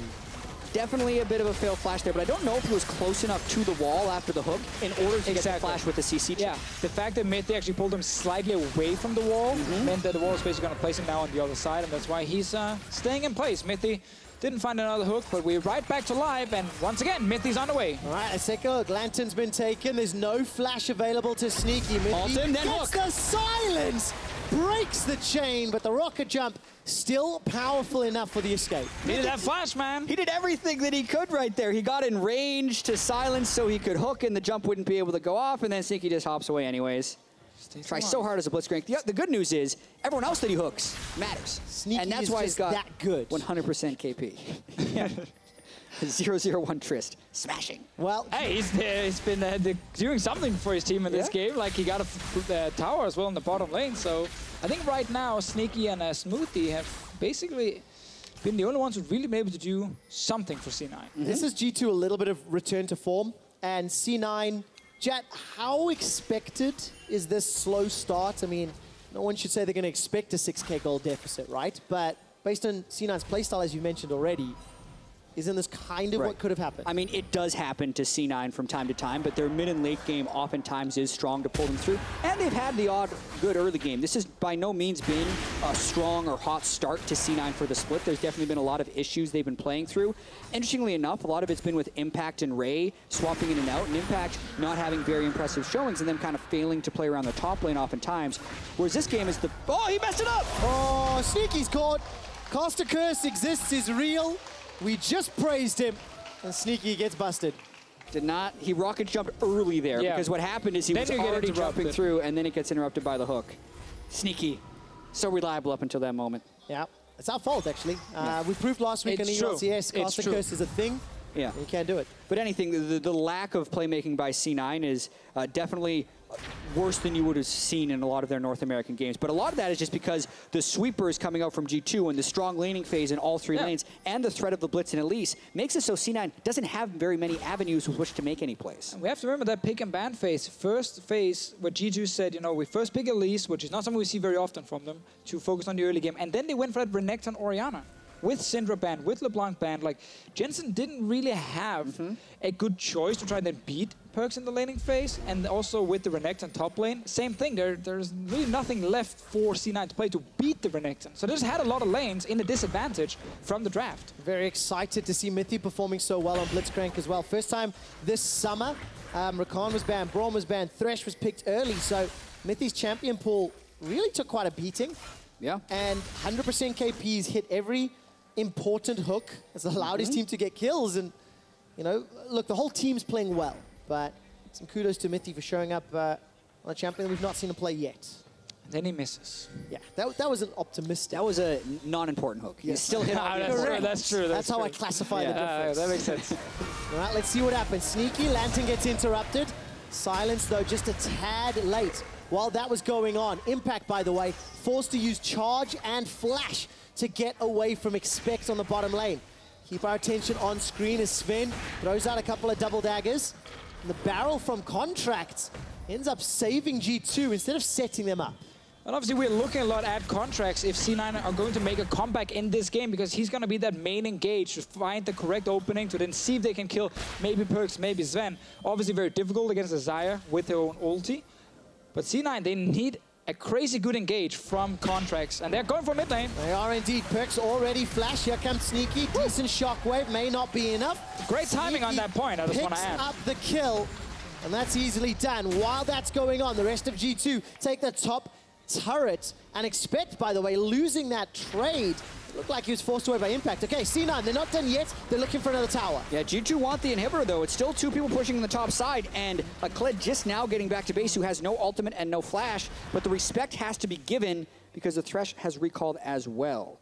definitely a bit of a fail flash there, but I don't know if he was close enough to the wall after the hook in order to get the flash with the CC. Yeah, the fact that Mithy actually pulled him slightly away from the wall meant that the wall is basically going to place him now on the other side, and that's why he's staying in place. Mithy didn't find another hook, but we're right back to live, and once again, Mithy's on the way. All right, a second look. Lantern's been taken. There's no flash available to Sneaky. Mithy Alton, then gets hook. the silence, breaks the chain, but the rocket jump still powerful enough for the escape. Needed that flash, man. He did everything that he could right there. He got in range to silence so he could hook and the jump wouldn't be able to go off, and then Sneaky just hops away anyways. Tries so hard as a Blitzcrank. The good news is, everyone else that he hooks matters. Sneaky and that's is why just he's got that good. 100% KP. 0-0-1 Trist. Smashing. Well, Hey, he's been doing something for his team in this Yeah. game. Like, he got a tower as well in the bottom lane. So I think right now, Sneaky and Smoothie have basically been the only ones who've really been able to do something for C9. this is G2 a little bit of return to form, and C9, Jet, how expected is this slow start? I mean, no one should say they're going to expect a 6k gold deficit, right? But based on C9's playstyle, as you mentioned already, isn't this kind of what could have happened? I mean, it does happen to C9 from time to time, but their mid and late game oftentimes is strong to pull them through. And they've had the odd good early game. This has by no means been a strong or hot start to C9 for the split. There's definitely been a lot of issues they've been playing through. Interestingly enough, a lot of it's been with Impact and Ray swapping in and out, and Impact not having very impressive showings and them kind of failing to play around the top lane oftentimes. Whereas this game is the... Oh, he messed it up! Oh, Sneaky's caught. Caster Curse exists, is real. We just praised him, and Sneaky gets busted. Did not. He rocket jumped early there because what happened is he was already jumping through, and then it gets interrupted by the hook. Sneaky. So reliable up until that moment. Yeah, it's our fault, actually. We proved last week on It's true. ELCS, Caster It's true. Curse is a thing. Yeah. You can't do it. But anything, the lack of playmaking by C9 is definitely worse than you would have seen in a lot of their North American games. But a lot of that is just because the sweepers coming out from G2 and the strong laning phase in all three lanes and the threat of the Blitz and Elise makes it so C9 doesn't have very many avenues with which to make any plays. We have to remember that pick and ban phase. First phase where G2 said, you know, we first pick Elise, which is not something we see very often from them, to focus on the early game. And then they went for that Renekton Orianna. With Syndra banned, with LeBlanc banned, like, Jensen didn't really have a good choice to try and then beat Perkz in the laning phase, and also with the Renekton top lane, same thing. There's really nothing left for C9 to play to beat the Renekton. So they just had a lot of lanes in a disadvantage from the draft. Very excited to see Mithy performing so well on Blitzcrank as well. First time this summer, Rakan was banned, Braum was banned, Thresh was picked early, so Mithy's champion pool really took quite a beating. Yeah. And 100% KPs hit every important hook. It's allowed his team to get kills, and, you know, look, the whole team's playing well, but some kudos to Mithy for showing up on a champion we've not seen him play yet. And then he misses. Yeah, that was an optimistic. That was a non-important hook. He still hit all the Correct. That's true. That's how I classify the difference. That makes sense. All right, let's see what happens. Sneaky, Lantern gets interrupted. Silence, though, just a tad late. While that was going on, Impact, by the way, forced to use Charge and Flash to get away from Expect on the bottom lane. Keep our attention on screen as Sven throws out a couple of double daggers. And the barrel from Contracts ends up saving G2 instead of setting them up. And obviously, we're looking a lot at Contracts if C9 are going to make a comeback in this game, because he's going to be that main engage to find the correct opening to then see if they can kill maybe Perkz, maybe Sven. Obviously, very difficult against a Xayah with their own ulti. But C9, they need a crazy good engage from Contracts, and they're going for mid lane. They are indeed. Perkz already flash. Here comes Sneaky. Decent shockwave. May not be enough. Great timing on that point, I just want to add. Picks up the kill, and that's easily done. While that's going on, the rest of G2 take the top turret and Expect, by the way, losing that trade. Looked like he was forced away by Impact. Okay, C9, they're not done yet. They're looking for another tower. Yeah, G2 want the inhibitor, though. It's still 2 people pushing on the top side, and Kled just now getting back to base, who has no ultimate and no flash, but the respect has to be given because the Thresh has recalled as well.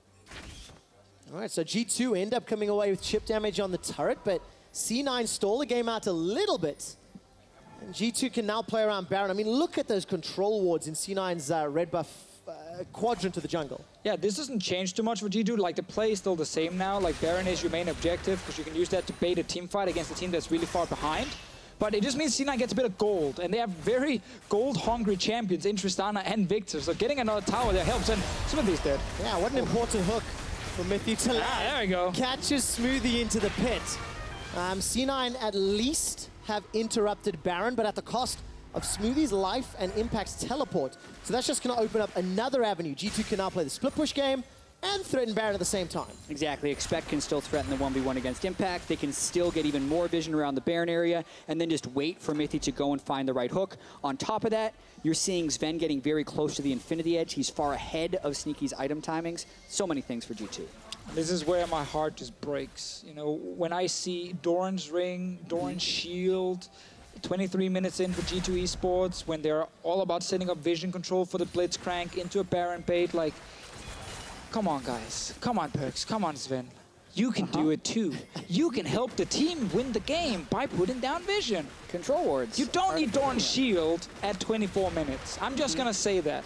All right, so G2 end up coming away with chip damage on the turret, but C9 stall the game out a little bit. And G2 can now play around Baron. I mean, look at those control wards in C9's red buff quadrant to the jungle. Yeah, this doesn't change too much for G2. Like, the play is still the same now. Like, Baron is your main objective because you can use that to bait a team fight against a team that's really far behind. But it just means C9 gets a bit of gold, and they have very gold-hungry champions in Tristana and Victor. So getting another tower there helps, and Smithy's dead. Yeah, what an important hook for Mythy to land. There we go. Catches Smoothie into the pit. C9 at least have interrupted Baron, but at the cost of Smoothie's life and Impact's teleport. So that's just going to open up another avenue. G2 can now play the split push game and threaten Baron at the same time. Exactly. Expect can still threaten the 1v1 against Impact. They can still get even more vision around the Baron area and then just wait for Mythy to go and find the right hook. On top of that, you're seeing Zven getting very close to the Infinity Edge. He's far ahead of Sneaky's item timings. So many things for G2. This is where my heart just breaks. You know, when I see Doran's ring, Doran's shield, 23 minutes in for G2 Esports, when they're all about setting up vision control for the Blitzcrank into a Baron bait, like, come on, guys. Come on, Perkz. Come on, Zven. You can do it too. You can help the team win the game by putting down vision. Control wards. You don't need Doran's shield at 24 minutes. I'm just going to say that.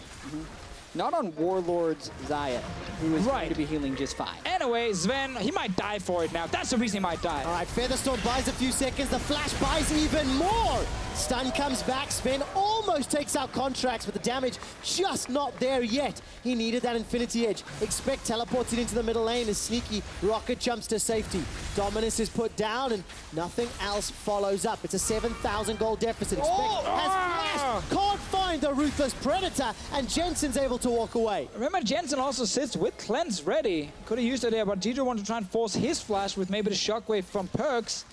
Not on Warlord's Xayah, who is going to be healing just fine. Anyway, Zven, he might die for it now. That's the reason he might die. All right, Featherstorm buys a few seconds. The flash buys even more. Stun comes back. Zven almost takes out Contracts, but the damage just not there yet. He needed that Infinity Edge. Expect teleports it into the middle lane as Sneaky rocket jumps to safety. Dominus is put down and nothing else follows up. It's a 7,000 gold deficit. Expect has flashed. Can't find the Ruthless Predator, and Jensen's able to walk away. Remember, Jensen also sits with Cleanse ready. Could have used it there, but G2 wanted to try and force his flash with maybe the shockwave from Perkz.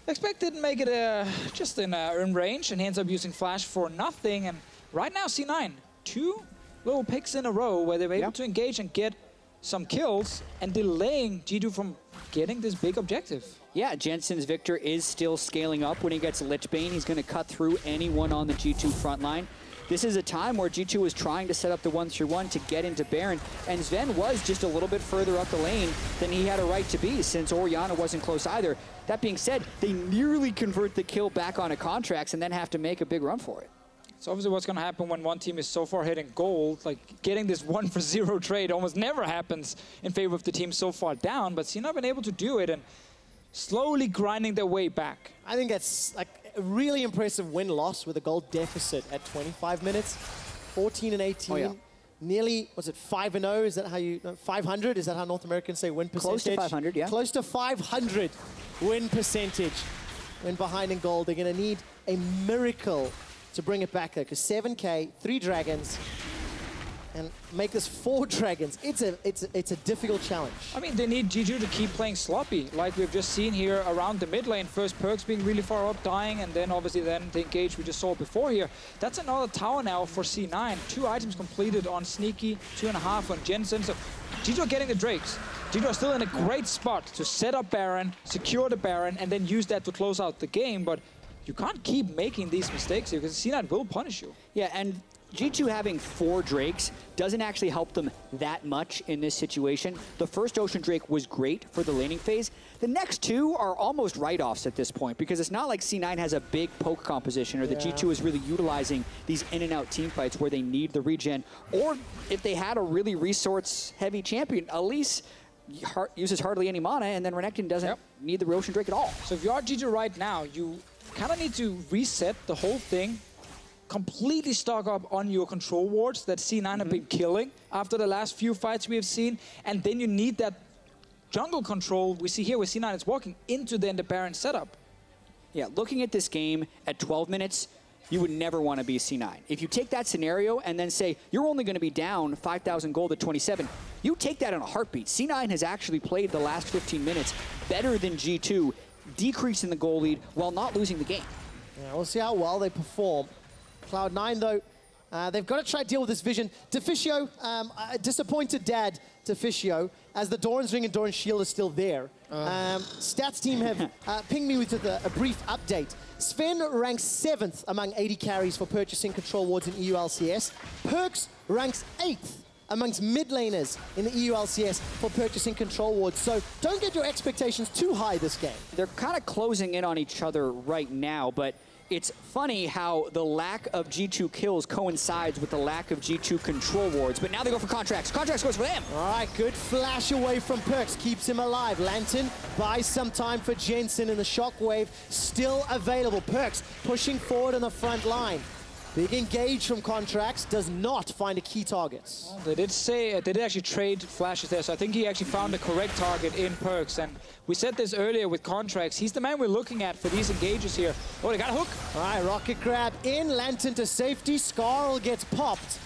Expect didn't make it just in range, and he ends up using flash for nothing. And right now, C9, 2 little picks in a row where they were able to engage and get some kills and delaying G2 from getting this big objective. Yeah, Jensen's Victor is still scaling up. When he gets Lich Bane, he's going to cut through anyone on the G2 front line. This is a time where G2 was trying to set up the 1-3-1 to get into Baron, and Zven was just a little bit further up the lane than he had a right to be, since Orianna wasn't close either. That being said, they nearly convert the kill back onto Contracts and then have to make a big run for it. So obviously what's going to happen when one team is so far hitting gold, like getting this 1-for-0 trade almost never happens in favor of the team so far down, but C9 been able to do it and slowly grinding their way back. I think that's like a really impressive win-loss with a gold deficit at 25 minutes. 14 and 18. Oh, yeah. Nearly, was it 5-0? Is that how you, 500? Is that how North Americans say win percentage? Close to 500, yeah. Close to 500 win percentage. When behind in gold, they're going to need a miracle to bring it back there, because 7K, 3 dragons, and make this 4 dragons. It's a difficult challenge. I mean, they need G2 to keep playing sloppy, like we've just seen here around the mid lane. First Perkz being really far up, dying, and then obviously then the engage we just saw before here. That's another tower now for C9. 2 items completed on Sneaky, 2.5 on Jensen. So G2 are getting the Drakes. G2 are still in a great spot to set up Baron, secure the Baron, and then use that to close out the game. But you can't keep making these mistakes here, because C9 will punish you. Yeah, and G2 having 4 Drakes doesn't actually help them that much in this situation. The first Ocean Drake was great for the laning phase. The next 2 are almost write-offs at this point, because it's not like C9 has a big poke composition, or that G2 is really utilizing these in-and-out team fights where they need the regen. Or if they had a really resource-heavy champion, Elise uses hardly any mana, and then Renekton doesn't need the Ocean Drake at all. So if you are G2 right now, you kind of need to reset the whole thing, completely stock up on your control wards that C9 have been killing after the last few fights we have seen, and then you need that jungle control we see here where C9 is walking into the Baron setup. Yeah, looking at this game at 12 minutes, you would never want to be C9. If you take that scenario and then say, you're only going to be down 5,000 gold at 27, you take that in a heartbeat. C9 has actually played the last 15 minutes better than G2, decreasing the goal lead while not losing the game. Yeah, we'll see how well they perform. Cloud9, though, they've got to try to deal with this vision. Deficio, a disappointed dad, to Fischio, as the Doran's Ring and Doran's Shield are still there. Stats team have pinged me with a brief update. Sven ranks 7th among 80 carries for purchasing control wards in EU LCS. Perkz ranks 8th amongst mid laners in the EU LCS for purchasing control wards. So don't get your expectations too high this game. They're kind of closing in on each other right now, but it's funny how the lack of G2 kills coincides with the lack of G2 control wards. But now they go for Contracts. Contracts goes for them. All right, good flash away from Perkz. Keeps him alive. Lantern buys some time for Jensen, and the Shockwave still available. Perkz pushing forward on the front line. Big engage from Contracts, does not find a key target. Well, they did say, they did actually trade flashes there, so I think he actually found the correct target in Perkz. And we said this earlier with Contracts, he's the man we're looking at for these engages here. Oh, they got a hook. All right, Rocket Grab in, Lantern to safety, Skarl gets popped.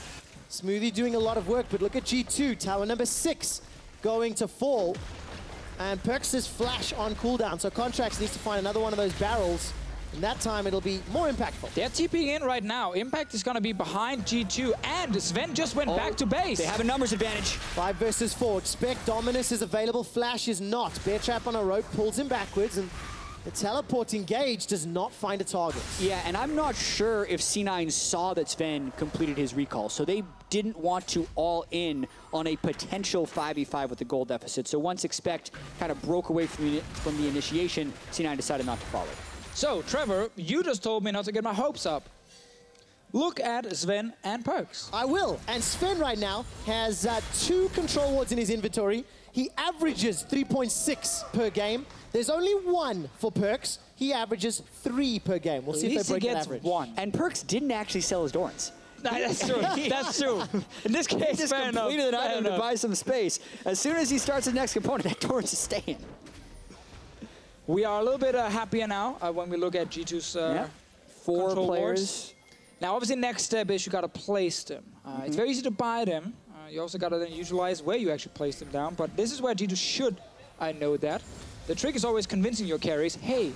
Smoothie doing a lot of work, but look at G2, tower number 6 going to fall. And Perkz' flash on cooldown, so Contracts needs to find another one of those barrels. And that time it'll be more impactful. They're TPing in right now. Impact is going to be behind G2, and Sven just went back to base. They have a numbers advantage. 5 versus 4. Expect Dominus is available. Flash is not. Bear Trap on a rope pulls him backwards, and the teleport engage does not find a target. Yeah, and I'm not sure if C9 saw that Sven completed his recall, so they didn't want to all in on a potential 5v5 with the gold deficit. So once Expect kind of broke away from the initiation, C9 decided not to follow. So, Trevor, you just told me not to get my hopes up. Look at Sven and Perkz. I will. And Sven right now has 2 control wards in his inventory. He averages 3.6 per game. There's only 1 for Perkz. He averages 3 per game. We'll see if they break that average. 1. And Perkz didn't actually sell his Dorans. No, that's true. That's true. In this case, he just completed an item to buy some space. As soon as he starts his next component, that Doran's is staying. We are a little bit happier now when we look at G2's 4 players. Wards. Now, obviously, next step is you got to place them. It's very easy to buy them. You also got to then utilize where you actually place them down. But this is where G2 should, I know that. The trick is always convincing your carries, hey,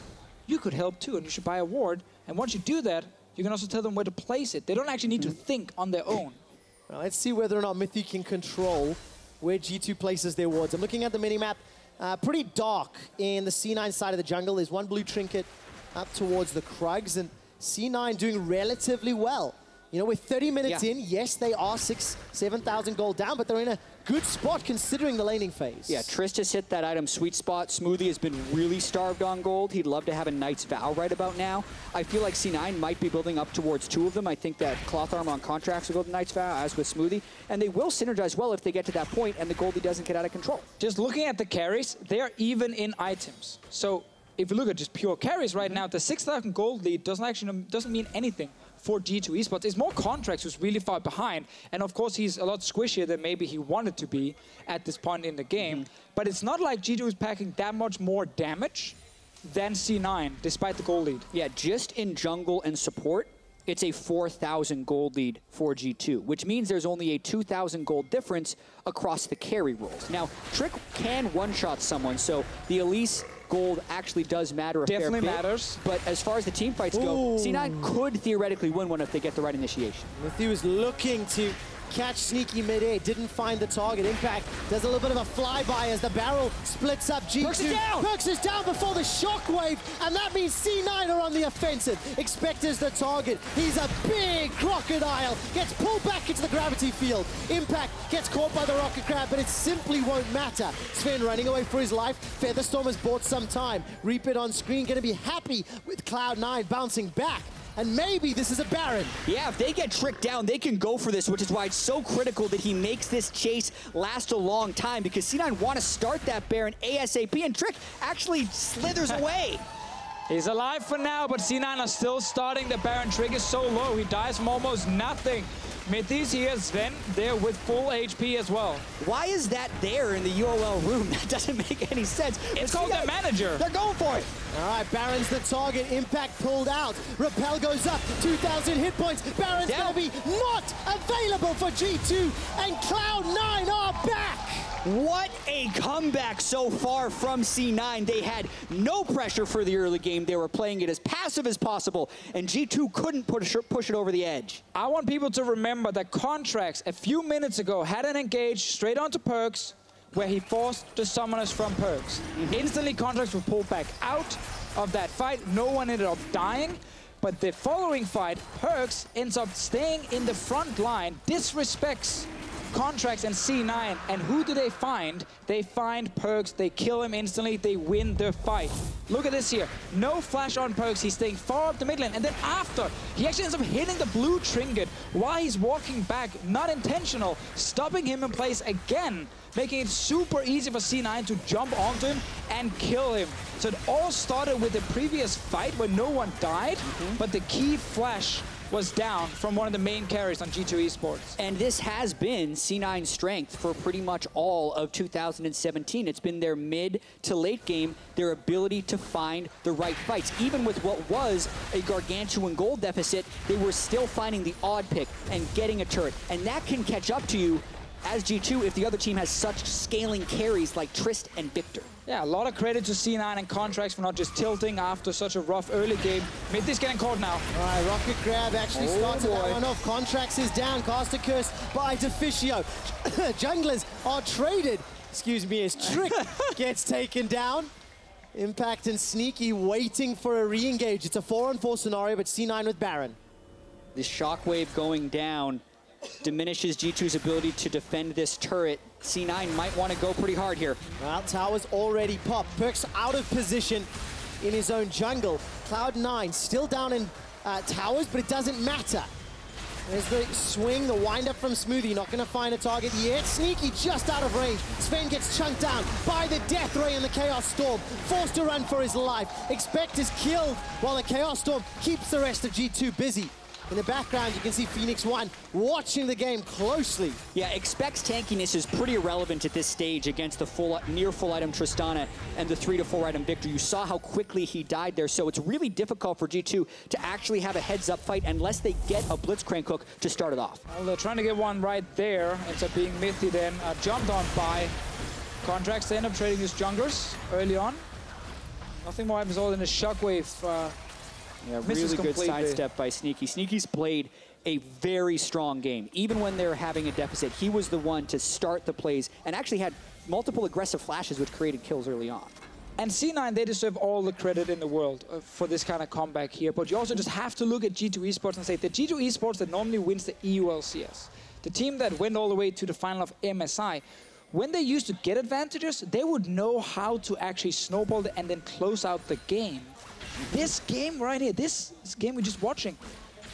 you could help too, and you should buy a ward. And once you do that, you can also tell them where to place it. They don't actually need to think on their own. Well, let's see whether or not Mythic can control where G2 places their wards. I'm looking at the minimap. Pretty dark in the C9 side of the jungle. There's 1 blue trinket up towards the Krugs, and C9 doing relatively well. You know, with 30 minutes in, yes, they are 7,000 gold down, but they're in a good spot considering the laning phase. Yeah, Trist has hit that item sweet spot. Smoothie has been really starved on gold. He'd love to have a Knight's Vow right about now. I feel like C9 might be building up towards 2 of them. I think that Cloth Armor on Contracts will go to Knight's Vow, as with Smoothie. And they will synergize well if they get to that point and the Goldie doesn't get out of control. Just looking at the carries, they are even in items. So if you look at just pure carries right now, the 6,000 gold lead doesn't mean anything for G2 Esports. It's more Contracts who's really far behind. And of course, he's a lot squishier than maybe he wanted to be at this point in the game. But it's not like G2 is packing that much more damage than C9, despite the gold lead. Yeah, just in jungle and support, it's a 4,000 gold lead for G2, which means there's only a 2,000 gold difference across the carry roles. Now, Trick can one-shot someone, so the Elise gold actually does matter a fair bit. Definitely matters. But as far as the team fights go, C9 could theoretically win one if they get the right initiation. Mythic was looking to catch Sneaky mid-air, didn't find the target. Impact does a little bit of a flyby as the barrel splits up G2. Perkz is down! Perkz is down before the shockwave, and that means C9 are on the offensive. Expect is the target. He's a big crocodile, gets pulled back into the gravity field. Impact gets caught by the rocket crab, but it simply won't matter. Sven running away for his life. Featherstorm has bought some time. Reap it on screen, gonna be happy with Cloud9 bouncing back. And maybe this is a Baron. Yeah, if they get Trick down, they can go for this, which is why it's so critical that he makes this chase last a long time, because C9 want to start that Baron ASAP, and Trick actually slithers away. He's alive for now, but C9 are still starting. The Baron. Trick is so low. He dies from almost nothing. Mythi's here, Sven there with full HP as well. Why is that there in the UOL room? That doesn't make any sense. It's called the manager. They're going for it. All right, Baron's the target. Impact pulled out. Repel goes up. 2,000 hit points. Baron's going to be not available for G2. And Cloud9 are back. What a comeback so far from C9. They had no pressure for the early game. They were playing it as passive as possible, and G2 couldn't push it over the edge. I want people to remember that Contracts a few minutes ago had an engage straight onto Perkz, where he forced the summoners from Perkz. Instantly, Contracts were pulled back out of that fight. No one ended up dying. But the following fight, Perkz ends up staying in the front line, disrespects Contracts and C9, and who do they find? They find Perkz, they kill him instantly, they win the fight. Look at this here, no flash on Perkz, he's staying far up the mid lane, and then after, he actually ends up hitting the blue trinket while he's walking back, not intentional, stopping him in place again, making it super easy for C9 to jump onto him and kill him. So it all started with the previous fight where no one died, but the key flash was down from one of the main carries on G2 Esports. And this has been C9's strength for pretty much all of 2017. It's been their mid to late game, their ability to find the right fights. Even with what was a gargantuan gold deficit, they were still finding the odd pick and getting a turret. And that can catch up to you as G2 if the other team has such scaling carries like Trist and Victor. Yeah, a lot of credit to C9 and Contracts for not just tilting after such a rough early game. Mythi's getting caught now. All right, Rocket Grab actually started that one off. Contracts is down. Caster Curse by Deficio. Junglers are traded. Excuse me, as Trick gets taken down. Impact and Sneaky waiting for a re-engage. It's a 4-on-4 scenario, but C9 with Baron. This Shockwave going down diminishes G2's ability to defend this turret. C9 might want to go pretty hard here. Well, towers already popped. Perkz out of position in his own jungle. Cloud9 still down in towers, but it doesn't matter. There's the swing, the wind-up from Smoothie. Not going to find a target yet. Sneaky just out of range. Sven gets chunked down by the Death Ray and the Chaos Storm. Forced to run for his life. Expect is killed while the Chaos Storm keeps the rest of G2 busy. In the background, you can see Phoenix One watching the game closely. Yeah, Expect's tankiness is pretty irrelevant at this stage against the near full item Tristana and the 3-to-4 item Victor. You saw how quickly he died there, so it's really difficult for G2 to actually have a heads-up fight unless they get a Blitzcrank hook to start it off. Well, they're trying to get one right there. Ends up being Mythy then, jumped on by Contracts. They end up trading his junglers early on. Nothing more happens other than a Shockwave. Yeah, really good sidestep by Sneaky. Sneaky's played a very strong game. Even when they're having a deficit, he was the one to start the plays and actually had multiple aggressive flashes which created kills early on. And C9, they deserve all the credit in the world for this kind of comeback here. But you also just have to look at G2 Esports and say the G2 Esports that normally wins the EULCS, the team that went all the way to the final of MSI, when they used to get advantages, they would know how to actually snowball it and then close out the game. This game right here, this game we're just watching,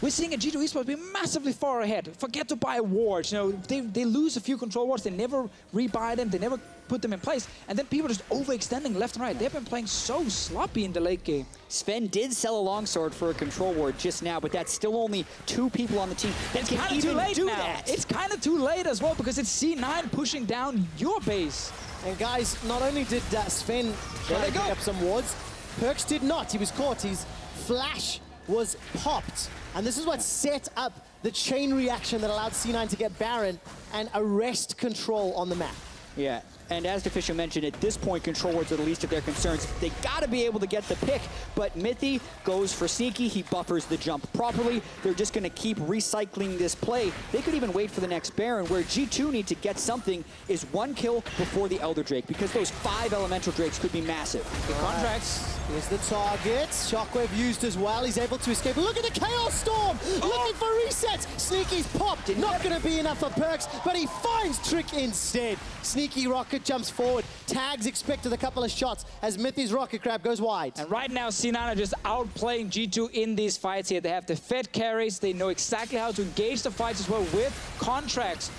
we're seeing a G2 Esports be massively far ahead. Forget to buy wards. You know, they lose a few control wards, they never rebuy them, they never put them in place, and then people just overextending left and right. They've been playing so sloppy in the late game. Sven did sell a longsword for a control ward just now, but that's still only 2 people on the team that It's can kind of even too late do now. that. It's kind of too late as well because it's C9 pushing down your base. And guys, not only did Sven try to pick up some wards, Perkz did not. He was caught. His flash was popped. And this is what set up the chain reaction that allowed C9 to get Baron and arrest control on the map. Yeah, and as Deficio mentioned, at this point, control wards are the least of their concerns. They got to be able to get the pick, but Mythy goes for Sneaky. He buffers the jump properly. They're just going to keep recycling this play. They could even wait for the next Baron. Where G2 need to get something is 1 kill before the Elder Drake, because those 5 Elemental Drakes could be massive. The Contracts. Here's the target. Shockwave used as well. He's able to escape. Look at the Chaos Storm! Looking for resets! Sneaky's popped. Not going to be enough for Perkz, but he finds Trick instead. Sneaky Rocket jumps forward. Tags expected a couple of shots as Mythy's Rocket Grab goes wide. And right now, C9 are just outplaying G2 in these fights here. They have the fed carries. They know exactly how to engage the fights as well with Contracts.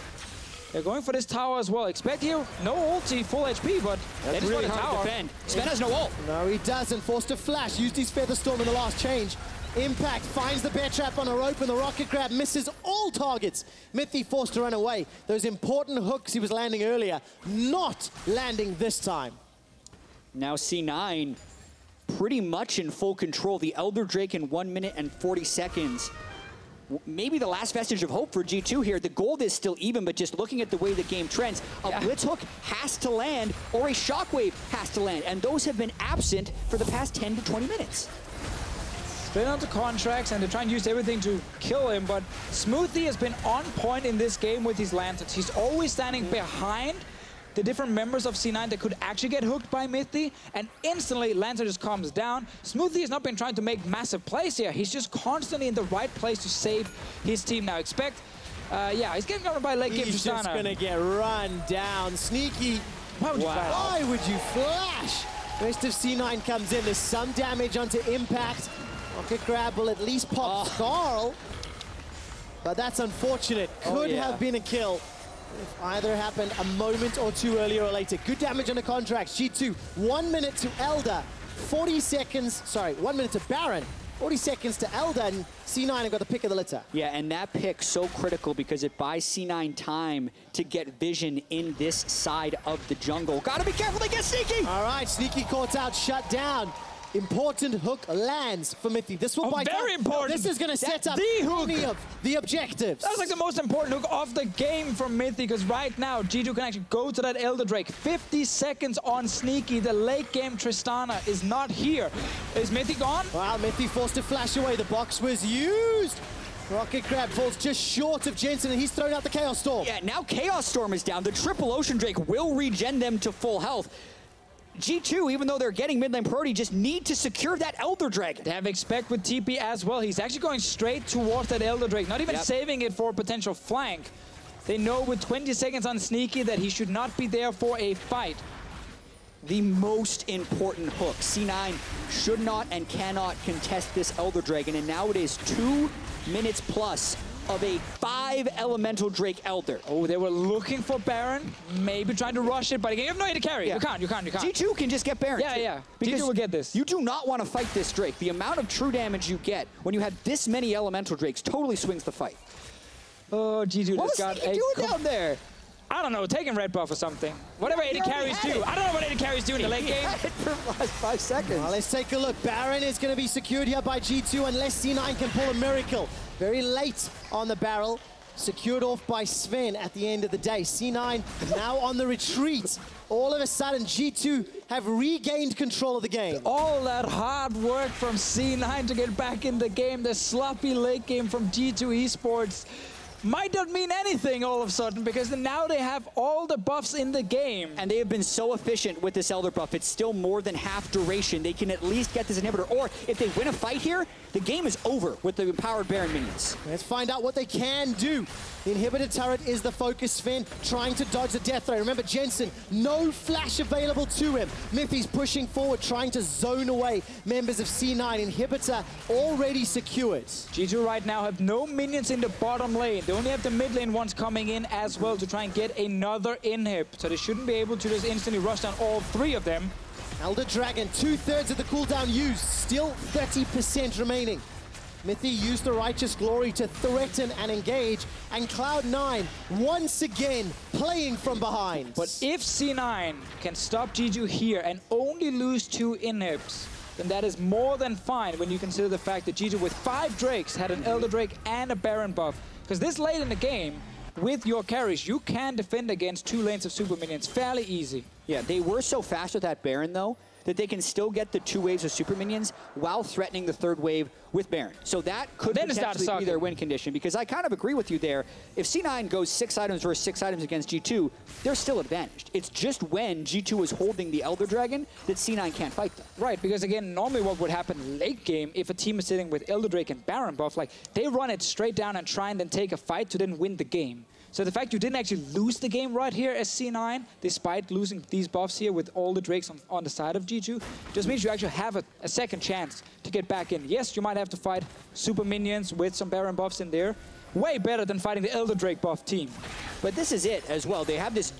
They're going for this tower as well. Expect here, no ulti, full HP, but that's really hard to defend. Sven has no ult. No, he doesn't. Forced to flash. Used his Feather Storm in the last change. Impact finds the bear trap on a rope, and the Rocket Grab misses all targets. Mythy forced to run away. Those important hooks he was landing earlier, not landing this time. Now C9 pretty much in full control. The Elder Drake in 1 minute and 40 seconds. maybe the last vestige of hope for G2 here. The gold is still even, but just looking at the way the game trends, a Blitz Hook has to land or a Shockwave has to land, and those have been absent for the past 10 to 20 minutes. Straight onto contracts, and they try and use everything to kill him, but Smoothie has been on point in this game with his lanterns. He's always standing behind the different members of C9 that could actually get hooked by Mithy, and instantly Lancer just calms down. Smoothie has not been trying to make massive plays here. He's just constantly in the right place to save his team. Now expect, he's getting covered by late game He's just gonna get run down. Sneaky. Why would you flash? Why would you flash? Rest of C9 comes in. There's some damage onto Impact. Rocket Grab will at least pop Skarl. But that's unfortunate. Could have been a kill if either happened a moment or two earlier or later. Good damage on the contracts. G2, 1 minute to Elder, 40 seconds, 1 minute to Baron, 40 seconds to Elder, and C9 have got the pick of the litter. Yeah, and that pick so critical because it buys C9 time to get vision in this side of the jungle. Gotta be careful, they get Sneaky! All right, Sneaky caught out, shut down. Important hook lands for Mithy. This will buy very important. This is going to set up the hook. many of the objectives. That's like the most important hook of the game from Mithy, because right now G2 can actually go to that Elder Drake. 50 seconds on Sneaky. The late game Tristana is not here. Is Mithy gone? Wow, Mithy forced to flash away. The box was used. Rocket Crab falls just short of Jensen, and he's thrown out the Chaos Storm. Yeah, now Chaos Storm is down. The triple Ocean Drake will regen them to full health. G2, even though they're getting mid lane priority, just need to secure that Elder Dragon. They have Expect with TP as well. He's actually going straight towards that Elder Drake, not even saving it for a potential flank. They know with 20 seconds on Sneaky that he should not be there for a fight. The most important hook. C9 should not and cannot contest this Elder Dragon, and now it is 2 minutes plus of a 5 Elemental Drake Elder. Oh, they were looking for Baron, maybe trying to rush it, but again, you have no way to carry. You can't. G2 can just get Baron. Yeah. Because G2 will get this. You do not want to fight this Drake. The amount of true damage you get when you have this many Elemental Drakes totally swings the fight. Oh, G2 what just got was he doing down there? I don't know, taking red buff or something. Whatever AD carries do. I don't know what AD carries do in the late game. Had it for the last 5 seconds. Well, let's take a look. Baron is going to be secured here by G2 unless C9 can pull a miracle. Very late on the barrel. Secured off by Sven at the end of the day. C9 now on the retreat. All of a sudden, G2 have regained control of the game. All that hard work from C9 to get back in the game, the sloppy late game from G2 Esports, might not mean anything all of a sudden, because now they have all the buffs in the game. And they have been so efficient with this Elder buff. It's still more than half duration. They can at least get this inhibitor. Or if they win a fight here, the game is over with the empowered Baron minions. Let's find out what they can do. The inhibitor turret is the focus. Sven trying to dodge the death ray. Remember, Jensen, no flash available to him. Mithy's pushing forward, trying to zone away members of C9. Inhibitor already secured. G2 right now have no minions in the bottom lane. They only have the mid lane ones coming in as well to try and get another inhib. So they shouldn't be able to just instantly rush down all 3 of them. Elder Dragon, 2/3 of the cooldown used, still 30% remaining. Mithy used the Righteous Glory to threaten and engage, and Cloud9 once again playing from behind. But if C9 can stop G2 here and only lose 2 inhibs, then that is more than fine when you consider the fact that G2 with 5 Drakes had an Elder Drake and a Baron buff. Because this late in the game, with your carries, you can defend against 2 lanes of super minions fairly easy. Yeah, they were so fast with that Baron, though, that they can still get the 2 waves of super minions while threatening the 3rd wave with Baron. So that could potentially be their win condition, because I kind of agree with you there. If C9 goes 6 items versus 6 items against G2, they're still advantaged. It's just when G2 is holding the Elder Dragon that C9 can't fight them. Right, because again, normally what would happen late game, if a team is sitting with Elder Drake and Baron buff, like, they run it straight down and try and then take a fight to then win the game. So the fact you didn't actually lose the game right here as C9, despite losing these buffs here with all the Drakes on the side of G2, just means you actually have a second chance to get back in. Yes, you might have to fight super minions with some Baron buffs in there. Way better than fighting the Elder Drake buff team. But this is it as well. They have this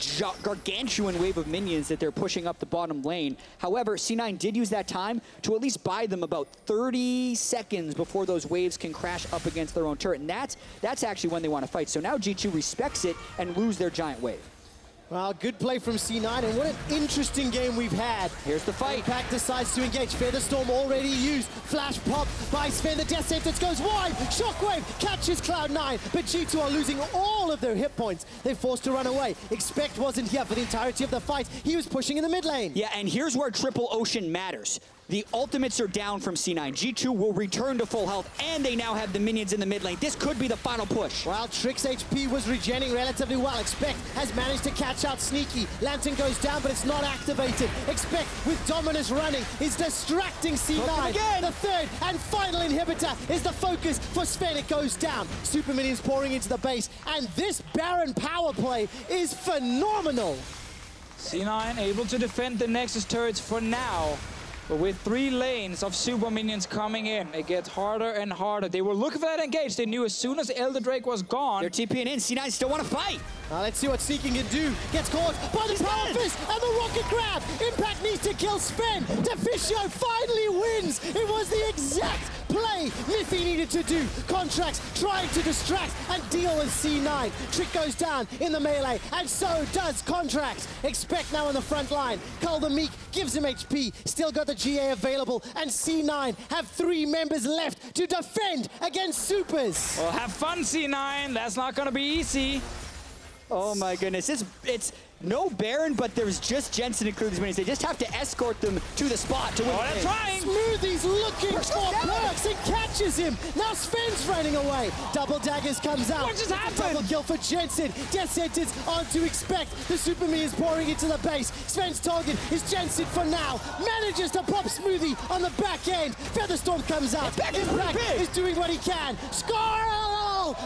gargantuan wave of minions that they're pushing up the bottom lane. However, C9 did use that time to at least buy them about 30 seconds before those waves can crash up against their own turret. And that's actually when they want to fight. So now G2 respects it and lose their giant wave. Well, good play from C9, and what an interesting game we've had. Here's the fight. Impact decides to engage. Featherstorm already used. Flash pop by Sven. The Death Sentence goes wide. Shockwave catches Cloud9, but G2 are losing all of their hit points. They're forced to run away. Expect wasn't here for the entirety of the fight. He was pushing in the mid lane. Yeah, and here's where Triple Ocean matters. The ultimates are down from C9. G2 will return to full health, and they now have the minions in the mid lane. This could be the final push. While Trick's HP was regenerating relatively well, Expect has managed to catch out Sneaky. Lantern goes down, but it's not activated. Expect, with Dominus running, is distracting C9. Again. The third and final inhibitor is the focus for Sven. It goes down. Super minions pouring into the base, and this Baron power play is phenomenal. C9 able to defend the Nexus turrets for now. But with 3 lanes of super minions coming in, it gets harder and harder. They were looking for that engage. They knew as soon as Elder Drake was gone. They're TPing in. C9 still want to fight. Now let's see what Sneaky can do. Gets caught by the power fist and the rocket grab. Impact needs to kill Sven. Deficio finally wins. It was the exact play Miffy needed to do. Contracts trying to distract and deal with C9. Trick goes down in the melee, and so does Contracts. Expect now on the front line. Cull the Meek gives him HP. Still got the GA available, and C9 have 3 members left to defend against Supers. Well, have fun, C9. That's not going to be easy. Oh my goodness, it's no Baron, but there's just Jensen including these minions. They just have to escort them to the spot to win. Oh, they're trying! Smoothie's looking for Perkz and catches him. Now Sven's running away. Double daggers comes out. What just happened? Double kill for Jensen. Death Sentence on to Expect. The Super Minions pouring into the base. Sven's target is Jensen for now. Manages to pop Smoothie on the back end. Featherstorm comes out. Impact is doing what he can. Scarl!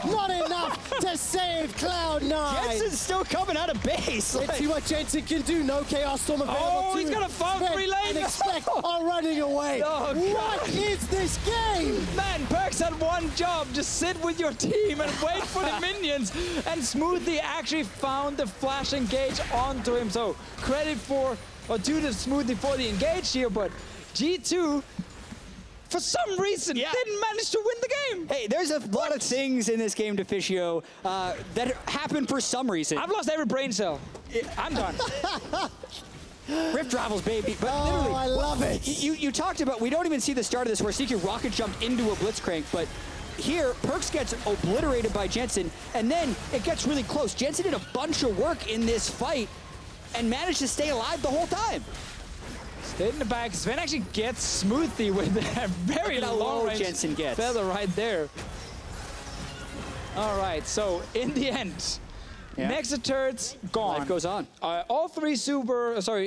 Not enough to save Cloud9. Jensen's still coming out of base. Let's see what Jensen can do. No Chaos Storm available Oh, to he's him. got a farm Sven 3 lane. and Expect are running away. Oh, what God. is this game? Man, Perkz had one job. Just sit with your team and wait for the minions. And Smoothie actually found the flash engage onto him. So credit for, or due to Smoothie for the engage here, but G2, for some reason, didn't manage to win the game. Hey, there's a lot of things in this game, Deficio, that happen for some reason. I've lost every brain cell. I'm done. Rift Rivals, baby. But Oh, literally, I love it. You talked about, we don't even see the start of this where Sneaky rocket jumped into a Blitzcrank, but here, Perkz gets obliterated by Jensen, and then it gets really close. Jensen did a bunch of work in this fight and managed to stay alive the whole time. Stayed in the back. Sven actually gets Smoothie with a very Look at how long low range Jensen gets. feather right there. All right, so in the end, Nexus turrets gone. Life goes on. All 3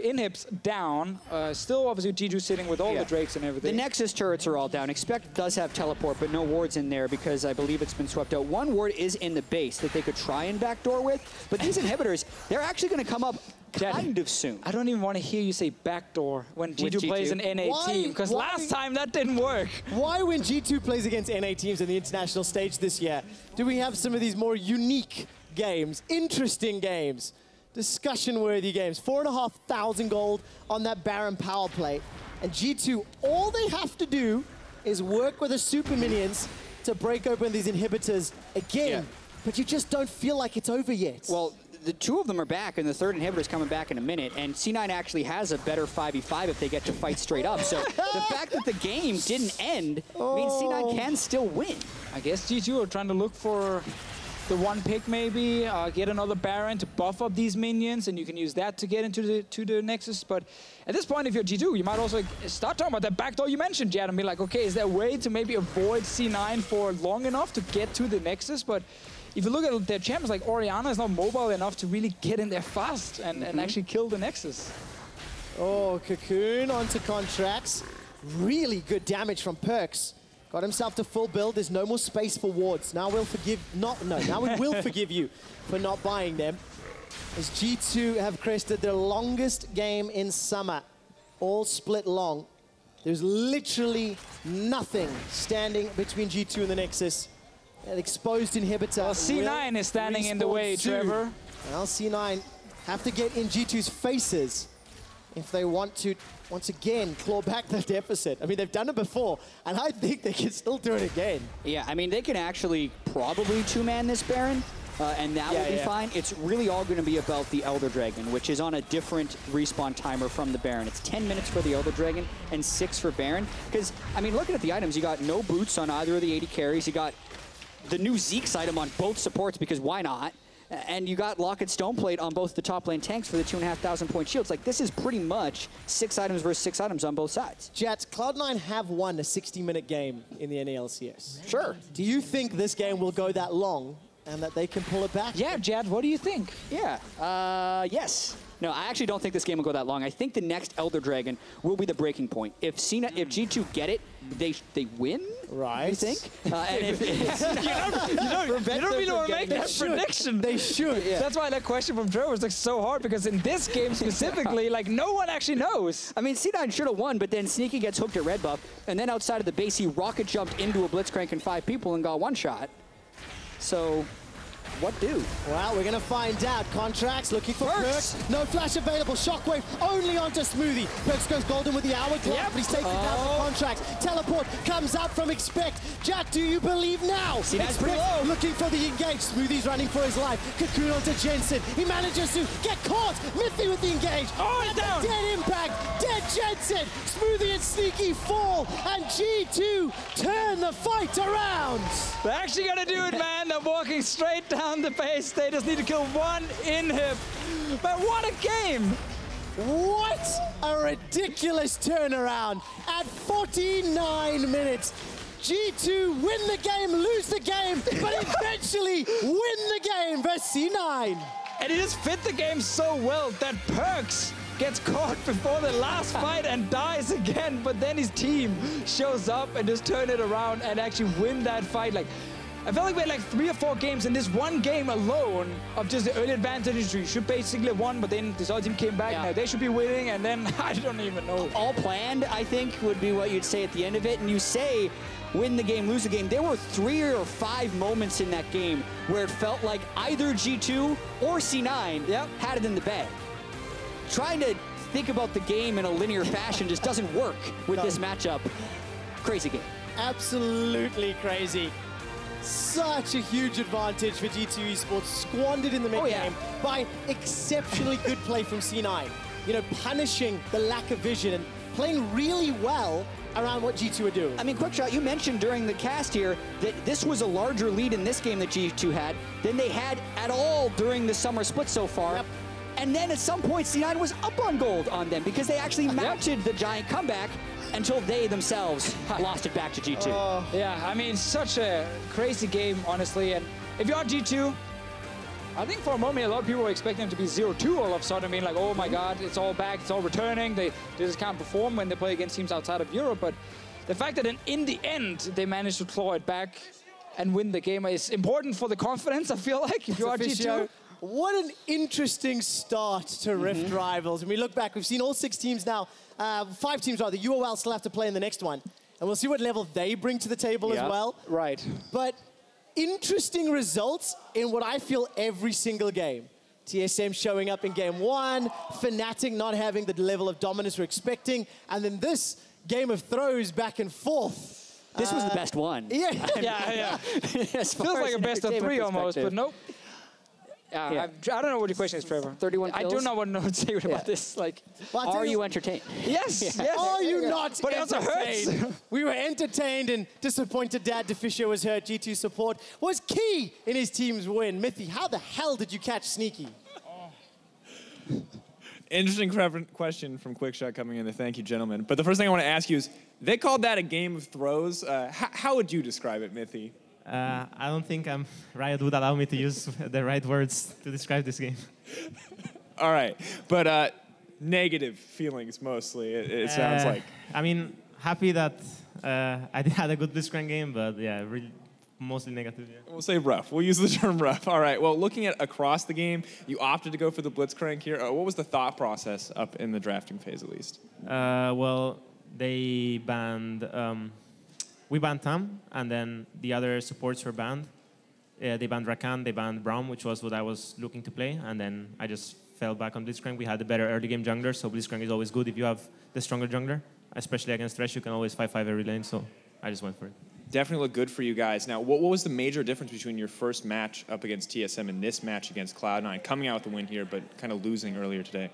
inhibs down. Still, obviously, G2 sitting with all the Drakes and The everything. Nexus turrets are all down. Expect does have teleport, but no wards in there because I believe it's been swept out. One ward is in the base that they could try and backdoor with, but these inhibitors, they're actually going to come up kind of soon. I don't even want to hear you say backdoor when G2 plays an NA Why- team, because why- last time that didn't work. Why, when G2 plays against NA teams on the international stage this year, do we have some of these more unique games, interesting games, discussion-worthy games? 4,500 gold on that Baron power play. And G2, all they have to do is work with the Super Minions to break open these inhibitors again. But you just don't feel like it's over yet. Well, the 2 of them are back, and the 3rd inhibitor is coming back in a minute, and C9 actually has a better 5v5 if they get to fight straight up. So the fact that the game didn't end means C9 can still win. I guess G2 are trying to look for the 1 pick maybe, get another Baron to buff up these minions, and you can use that to get into the Nexus. But at this point, if you're G2, you might also start talking about that backdoor you mentioned, Jad, and be like, okay, is there a way to maybe avoid C9 for long enough to get to the Nexus? But if you look at their champions, like Orianna is not mobile enough to really get in there fast and actually kill the Nexus. Oh, Cocoon onto Contracts. Really good damage from Perkz. Got himself to full build. There's no more space for wards. Now we'll forgive, now we will forgive you for not buying them. As G2 have crested their longest game in summer. All split long. There's literally nothing standing between G2 and the Nexus. An exposed inhibitor. Well, C9 is standing in the way, Trevor. Well, C9 have to get in G2's faces if they want to, once again, claw back the deficit. I mean, they've done it before, and I think they can still do it again. Yeah, I mean, they can actually probably 2-man this Baron, and that will be fine. It's really all going to be about the Elder Dragon, which is on a different respawn timer from the Baron. It's 10 minutes for the Elder Dragon and 6 for Baron. Because, I mean, looking at the items, you got no boots on either of the 80 carries. You got the new Zeke's item on both supports, because why not? And you got Locket Stoneplate on both the top lane tanks for the 2,500 point shields. Like, this is pretty much 6 items versus 6 items on both sides. Jats, Cloud9 have won a 60-minute game in the NALCS. Sure. Do you think this game will go that long and that they can pull it back? Yeah, Jad, what do you think? Yeah, yes. No, I actually don't think this game will go that long. I think the next Elder Dragon will be the breaking point. If G2 get it, they win. Right. I think. And if You don't really want to make that prediction. They should. Yeah. That's why that question from Trevor was like so hard, because in this game specifically, like no one actually knows. I mean, C9 should have won, but then Sneaky gets hooked at red buff, and then outside of the base, he rocket jumped into a Blitzcrank and 5 people and got one shot. So, what do? Well, we're going to find out. Contracts looking for Perks. No flash available. Shockwave only onto Smoothie. Perks goes golden with the hourglass, but he's taken down for Contracts. Teleport comes out from Expect. Jack, do you believe now? C9's pretty low. Looking for the engage. Smoothie's running for his life. Cocoon onto Jensen. He manages to get caught. Mithy with the engage. Oh, he's down. Dead impact. Dead Jensen. Smoothie and Sneaky fall. And G2 turn the fight around. They're actually gonna do it, man. They're walking straight down the base. They just need to kill one inhib. But what a game! What a ridiculous turnaround. At 49 minutes, G2 win the game, lose the game, but eventually win the game versus C9. And he just fit the game so well that Perks gets caught before the last fight and dies again, but then his team shows up and just turn it around and actually win that fight. Like, I felt like we had like 3 or 4 games in this one game alone of just the early advantage. You should basically have won, but then this other team came back. Now they should be winning, and then I don't even know. All planned, I think, would be what you'd say at the end of it. And you say, win the game, lose the game. There were 3 or 5 moments in that game where it felt like either G2 or C9 had it in the bag. Trying to think about the game in a linear fashion just doesn't work with this matchup. Crazy game. Absolutely crazy. Such a huge advantage for G2 Esports, squandered in the mid-game by exceptionally good play from C9. You know, punishing the lack of vision and playing really well around what G2 are doing. I mean, Quickshot, you mentioned during the cast here that this was a larger lead in this game that G2 had than they had at all during the summer split so far. And then at some point, C9 was up on gold on them because they actually mounted the giant comeback until they themselves lost it back to G2. Yeah, I mean, such a crazy game, honestly. And if you're G2, I think for a moment, a lot of people were expecting them to be 0-2 all of a sudden. I mean, like, oh my God, it's all back, it's all returning. They just can't perform when they play against teams outside of Europe. But the fact that in the end, they managed to claw it back and win the game is important for the confidence, I feel like, if you are G2. What an interesting start to Rift Rivals. When we look back, we've seen all 6 teams now, 5 teams rather. UOL still have to play in the next one. And we'll see what level they bring to the table as well. Right. But interesting results in what I feel every single game. TSM showing up in game 1, Fnatic not having the level of dominance we're expecting, and then this game of throws back and forth. This was the best one. Yeah. Feels like a best of 3 almost, but nope. I don't know what your question is, Trevor. 31 kills? I do not want to know what to say about this. Like, are you entertained? Yes. Are you not But it also hurts. We were entertained, and disappointed Dad DeFischer was hurt. G2 support was key in his team's win. Mithy, how the hell did you catch Sneaky? Interesting question from Quickshot coming in there. Thank you, gentlemen. But the first thing I want to ask you is, they called that a game of throws. How would you describe it, Mithy? I don't think Riot would allow me to use the right words to describe this game. All right, but negative feelings mostly, it sounds like. I mean, happy that I had a good Blitzcrank game, but yeah, really mostly negative. Yeah. We'll say rough. We'll use the term rough. All right, well, looking at across the game, you opted to go for the Blitzcrank here. What was the thought process up in the drafting phase, at least? Well, they banned... we banned Tam, and then the other supports were banned. They banned Rakan, they banned Braum, which was what I was looking to play, and then I just fell back on Blitzcrank. We had a better early game jungler, so Blitzcrank is always good if you have the stronger jungler. Especially against Thresh, you can always 5-5 every lane, so I just went for it. definitely looked good for you guys. Now, what was the major difference between your first match up against TSM and this match against Cloud9? Coming out with the win here, but kind of losing earlier today.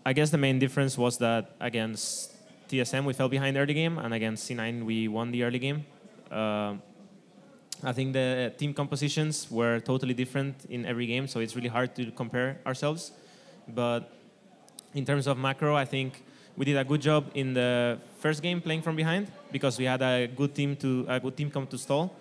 I guess the main difference was that against TSM we fell behind early game, and against C9 we won the early game. I think the team compositions were totally different in every game, so it's really hard to compare ourselves. But in terms of macro, I think we did a good job in the first game playing from behind because we had a good team come to stall,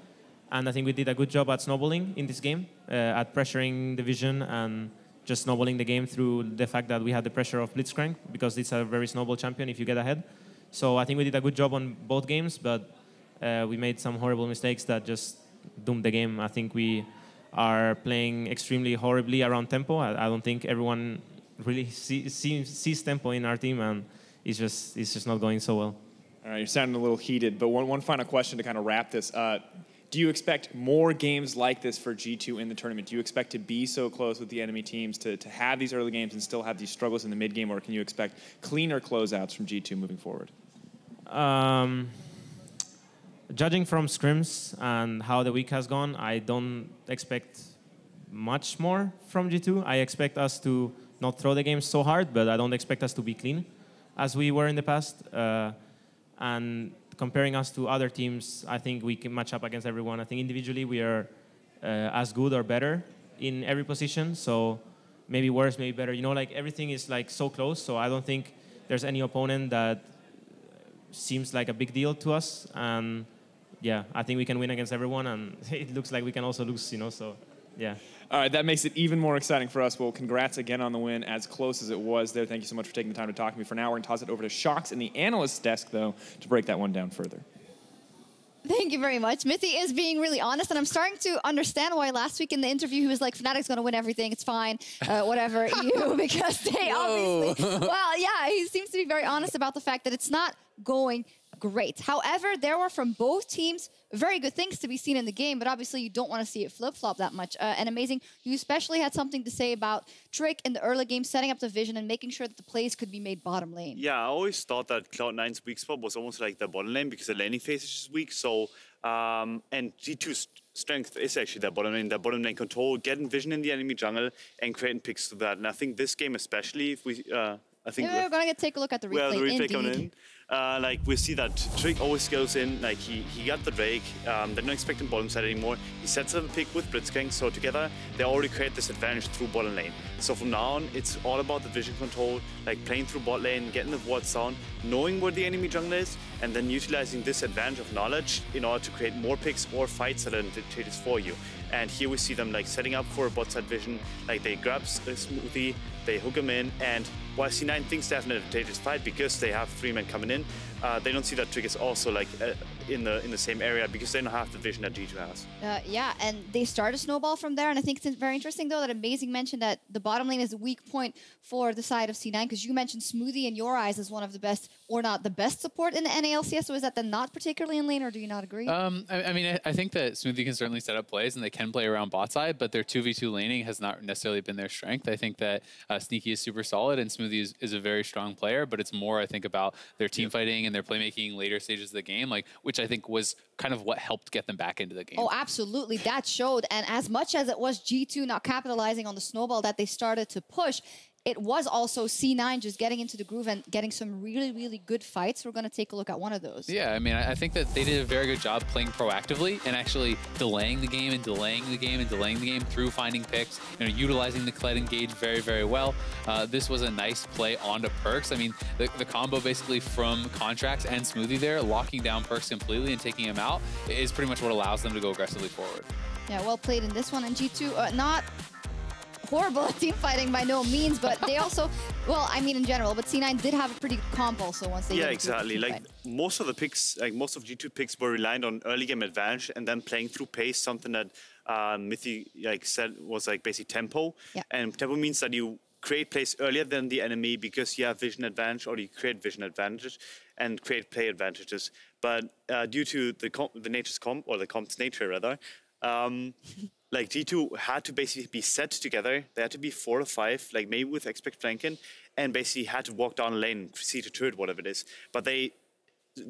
and I think we did a good job at snowballing in this game, at pressuring the vision and just snowballing the game through the fact that we had the pressure of Blitzcrank because it's a very snowball champion if you get ahead. So I think we did a good job on both games, but we made some horrible mistakes that just doomed the game. I think we are playing extremely horribly around tempo. I don't think everyone really sees tempo in our team, and it's just not going so well. All right, you're sounding a little heated, but one final question to kind of wrap this. Do you expect more games like this for G2 in the tournament? Do you expect to be so close with the enemy teams to have these early games and still have these struggles in the mid game, or can you expect cleaner closeouts from G2 moving forward? Judging from scrims and how the week has gone, I don't expect much more from G2. I expect us to not throw the game so hard, but I don't expect us to be clean as we were in the past. And comparing us to other teams, I think we can match up against everyone. I think individually we are as good or better in every position. So maybe worse, maybe better. You know, like everything is like so close. So I don't think there's any opponent that seems like a big deal to us. And yeah, I think we can win against everyone. And it looks like we can also lose, you know, so yeah. All right, that makes it even more exciting for us. Well, congrats again on the win, as close as it was there. Thank you so much for taking the time to talk to me. For now, we're going to toss it over to Shox in the analyst's desk, though, to break that one down further. Thank you very much. Mithy is being really honest, and I'm starting to understand why last week in the interview he was like, Fnatic's going to win everything, it's fine, whatever, because they obviously... Well, yeah, he seems to be very honest about the fact that it's not going great. However, there were from both teams very good things to be seen in the game, but obviously you don't want to see it flip-flop that much. And amazing, you especially had something to say about Trick in the early game, setting up the vision and making sure that the plays could be made bottom lane. Yeah, I always thought that Cloud9's weak spot was almost like the bottom lane because the laning phase is just weak. So, and G2's strength is actually their bottom lane control, getting vision in the enemy jungle and creating picks to that. And I think this game especially, if we... I think we're going to take a look at the replay. Well, the replay Indeed. coming in. Like we see that Trick always goes in, like he got the Drake, they're not expecting bottom side anymore. He sets up a pick with Blitzcrank, so together they already create this advantage through bottom lane. So from now on, it's all about the vision control, like playing through bot lane, getting the wards down, knowing where the enemy jungle is, and then utilizing this advantage of knowledge in order to create more picks or fights that are advantageous for you. And here we see them like setting up for a bot side vision, like they grab Smoothie, they hook him in, and while C9 thinks they have an advantageous fight because they have 3 men coming in, they don't see that Trick is also like in the same area because they don't have the vision that G2 has. Yeah, and they start a snowball from there, and I think it's very interesting though that Amazing mentioned that the bottom lane is a weak point for the side of C9 because you mentioned Smoothie in your eyes as one of the best, or not the best support in the NALCS. So is that then not particularly in lane, or do you not agree? I mean, I think that Smoothie can certainly set up plays and they can play around bot side, but their 2v2 laning has not necessarily been their strength. I think that Sneaky is super solid and Smoothie is a very strong player, but it's more, I think, about their team fighting and their playmaking later stages of the game, like which I think was kind of what helped get them back into the game. Oh, absolutely. That showed. And as much as it was G2 not capitalizing on the snowball that they started to push, it was also C9 just getting into the groove and getting some really, really good fights. We're going to take a look at one of those. Yeah, I mean, I think that they did a very good job playing proactively and actually delaying the game and delaying the game and delaying the game through finding picks, you know, utilizing the Kled engage very, very well. This was a nice play onto Perkz. I mean, the combo basically from Contracts and Smoothie there, locking down Perkz completely and taking him out, is pretty much what allows them to go aggressively forward. Yeah, well played in this one. And G2, not horrible at team fighting by no means, but they also, well, I mean in general, but C9 did have a pretty good comp also once they... Yeah, exactly. Like most of the picks, like most of G2 picks were reliant on early game advantage and then playing through pace, something that Mithy like said was like basic tempo. Yeah. And tempo means that you create plays earlier than the enemy because you have vision advantage, or you create vision advantages and create play advantages. But due to the nature's comp, or the comp's nature rather, like G2 had to basically be set together. They had to be 4 or 5, like maybe with expect flanking, and basically had to walk down lane, see to turret, whatever it is. But they,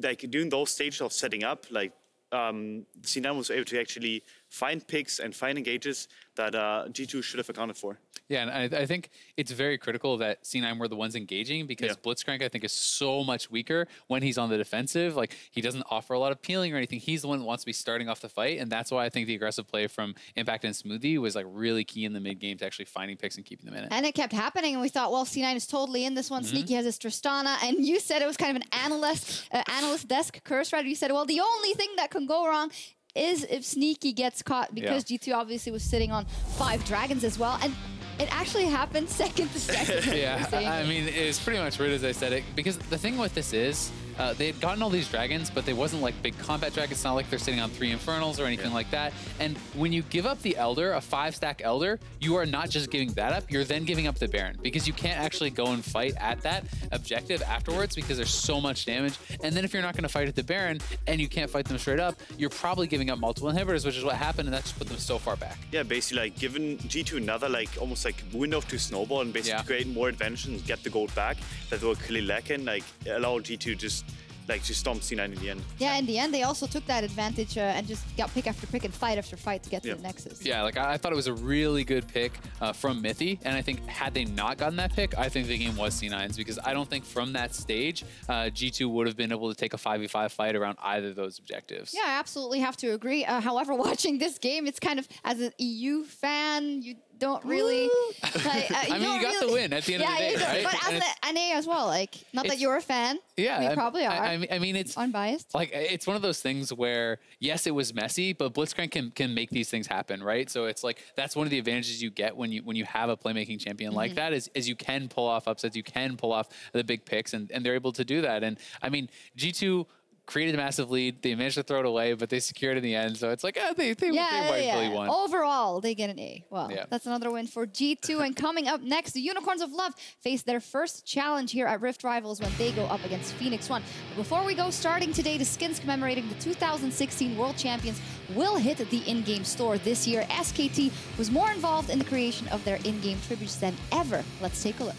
like during those stages of setting up, like C9 was able to actually find picks and find engages that G2 should have accounted for. Yeah, and I think it's very critical that C9 were the ones engaging because Blitzcrank, I think, is so much weaker when he's on the defensive. Like, he doesn't offer a lot of peeling or anything. He's the one that wants to be starting off the fight, and that's why I think the aggressive play from Impact and Smoothie was like really key in the mid game to actually finding picks and keeping them in it. And it kept happening, and we thought, well, C9 is totally in this one. Sneaky has his Tristana, and you said it was kind of an analyst desk curse, right? You said, well, the only thing that can go wrong is if Sneaky gets caught, because G2 obviously was sitting on 5 dragons as well. And it actually happened second to second. Yeah, I mean, it's pretty much right as I said it. Because the thing with this is, they had gotten all these dragons, but they wasn't like big combat dragons. It's not like they're sitting on 3 Infernals or anything like that. And when you give up the Elder, a 5-stack Elder, you are not just giving that up, you're then giving up the Baron. Because you can't actually go and fight at that objective afterwards because there's so much damage. And then if you're not going to fight at the Baron and you can't fight them straight up, you're probably giving up multiple inhibitors, which is what happened, and that just put them so far back. Yeah, basically like giving G2 another like almost like window to snowball and basically create more advantage and get the gold back that they were clearly lacking, like allow G2 just stomp C9 in the end. Yeah, in the end, they also took that advantage and just got pick after pick and fight after fight to get to the Nexus. Yeah, like I thought it was a really good pick from Mithy, and I think had they not gotten that pick, I think the game was C9's, because I don't think from that stage, G2 would have been able to take a 5v5 fight around either of those objectives. Yeah, I absolutely have to agree. However, watching this game, it's kind of, as an EU fan, you don't really... Like, I mean, you got the win at the end of the day, right? But as an NA as well, like, not that you're a fan. Yeah. We probably are. I mean, it's... Unbiased. Like, it's one of those things where, yes, it was messy, but Blitzcrank can make these things happen, right? So it's like, that's one of the advantages you get when you have a playmaking champion like that, is you can pull off upsets, you can pull off the big picks, and they're able to do that. And, I mean, G2... created a massive lead. They managed to throw it away, but they secured it in the end. So it's like, they rightfully won. Overall, they get an A. Well, that's another win for G2. And coming up next, the Unicorns of Love face their first challenge here at Rift Rivals when they go up against Phoenix One. But before we go, starting today, the skins commemorating the 2016 World Champions will hit the in-game store this year. SKT was more involved in the creation of their in-game tributes than ever. Let's take a look.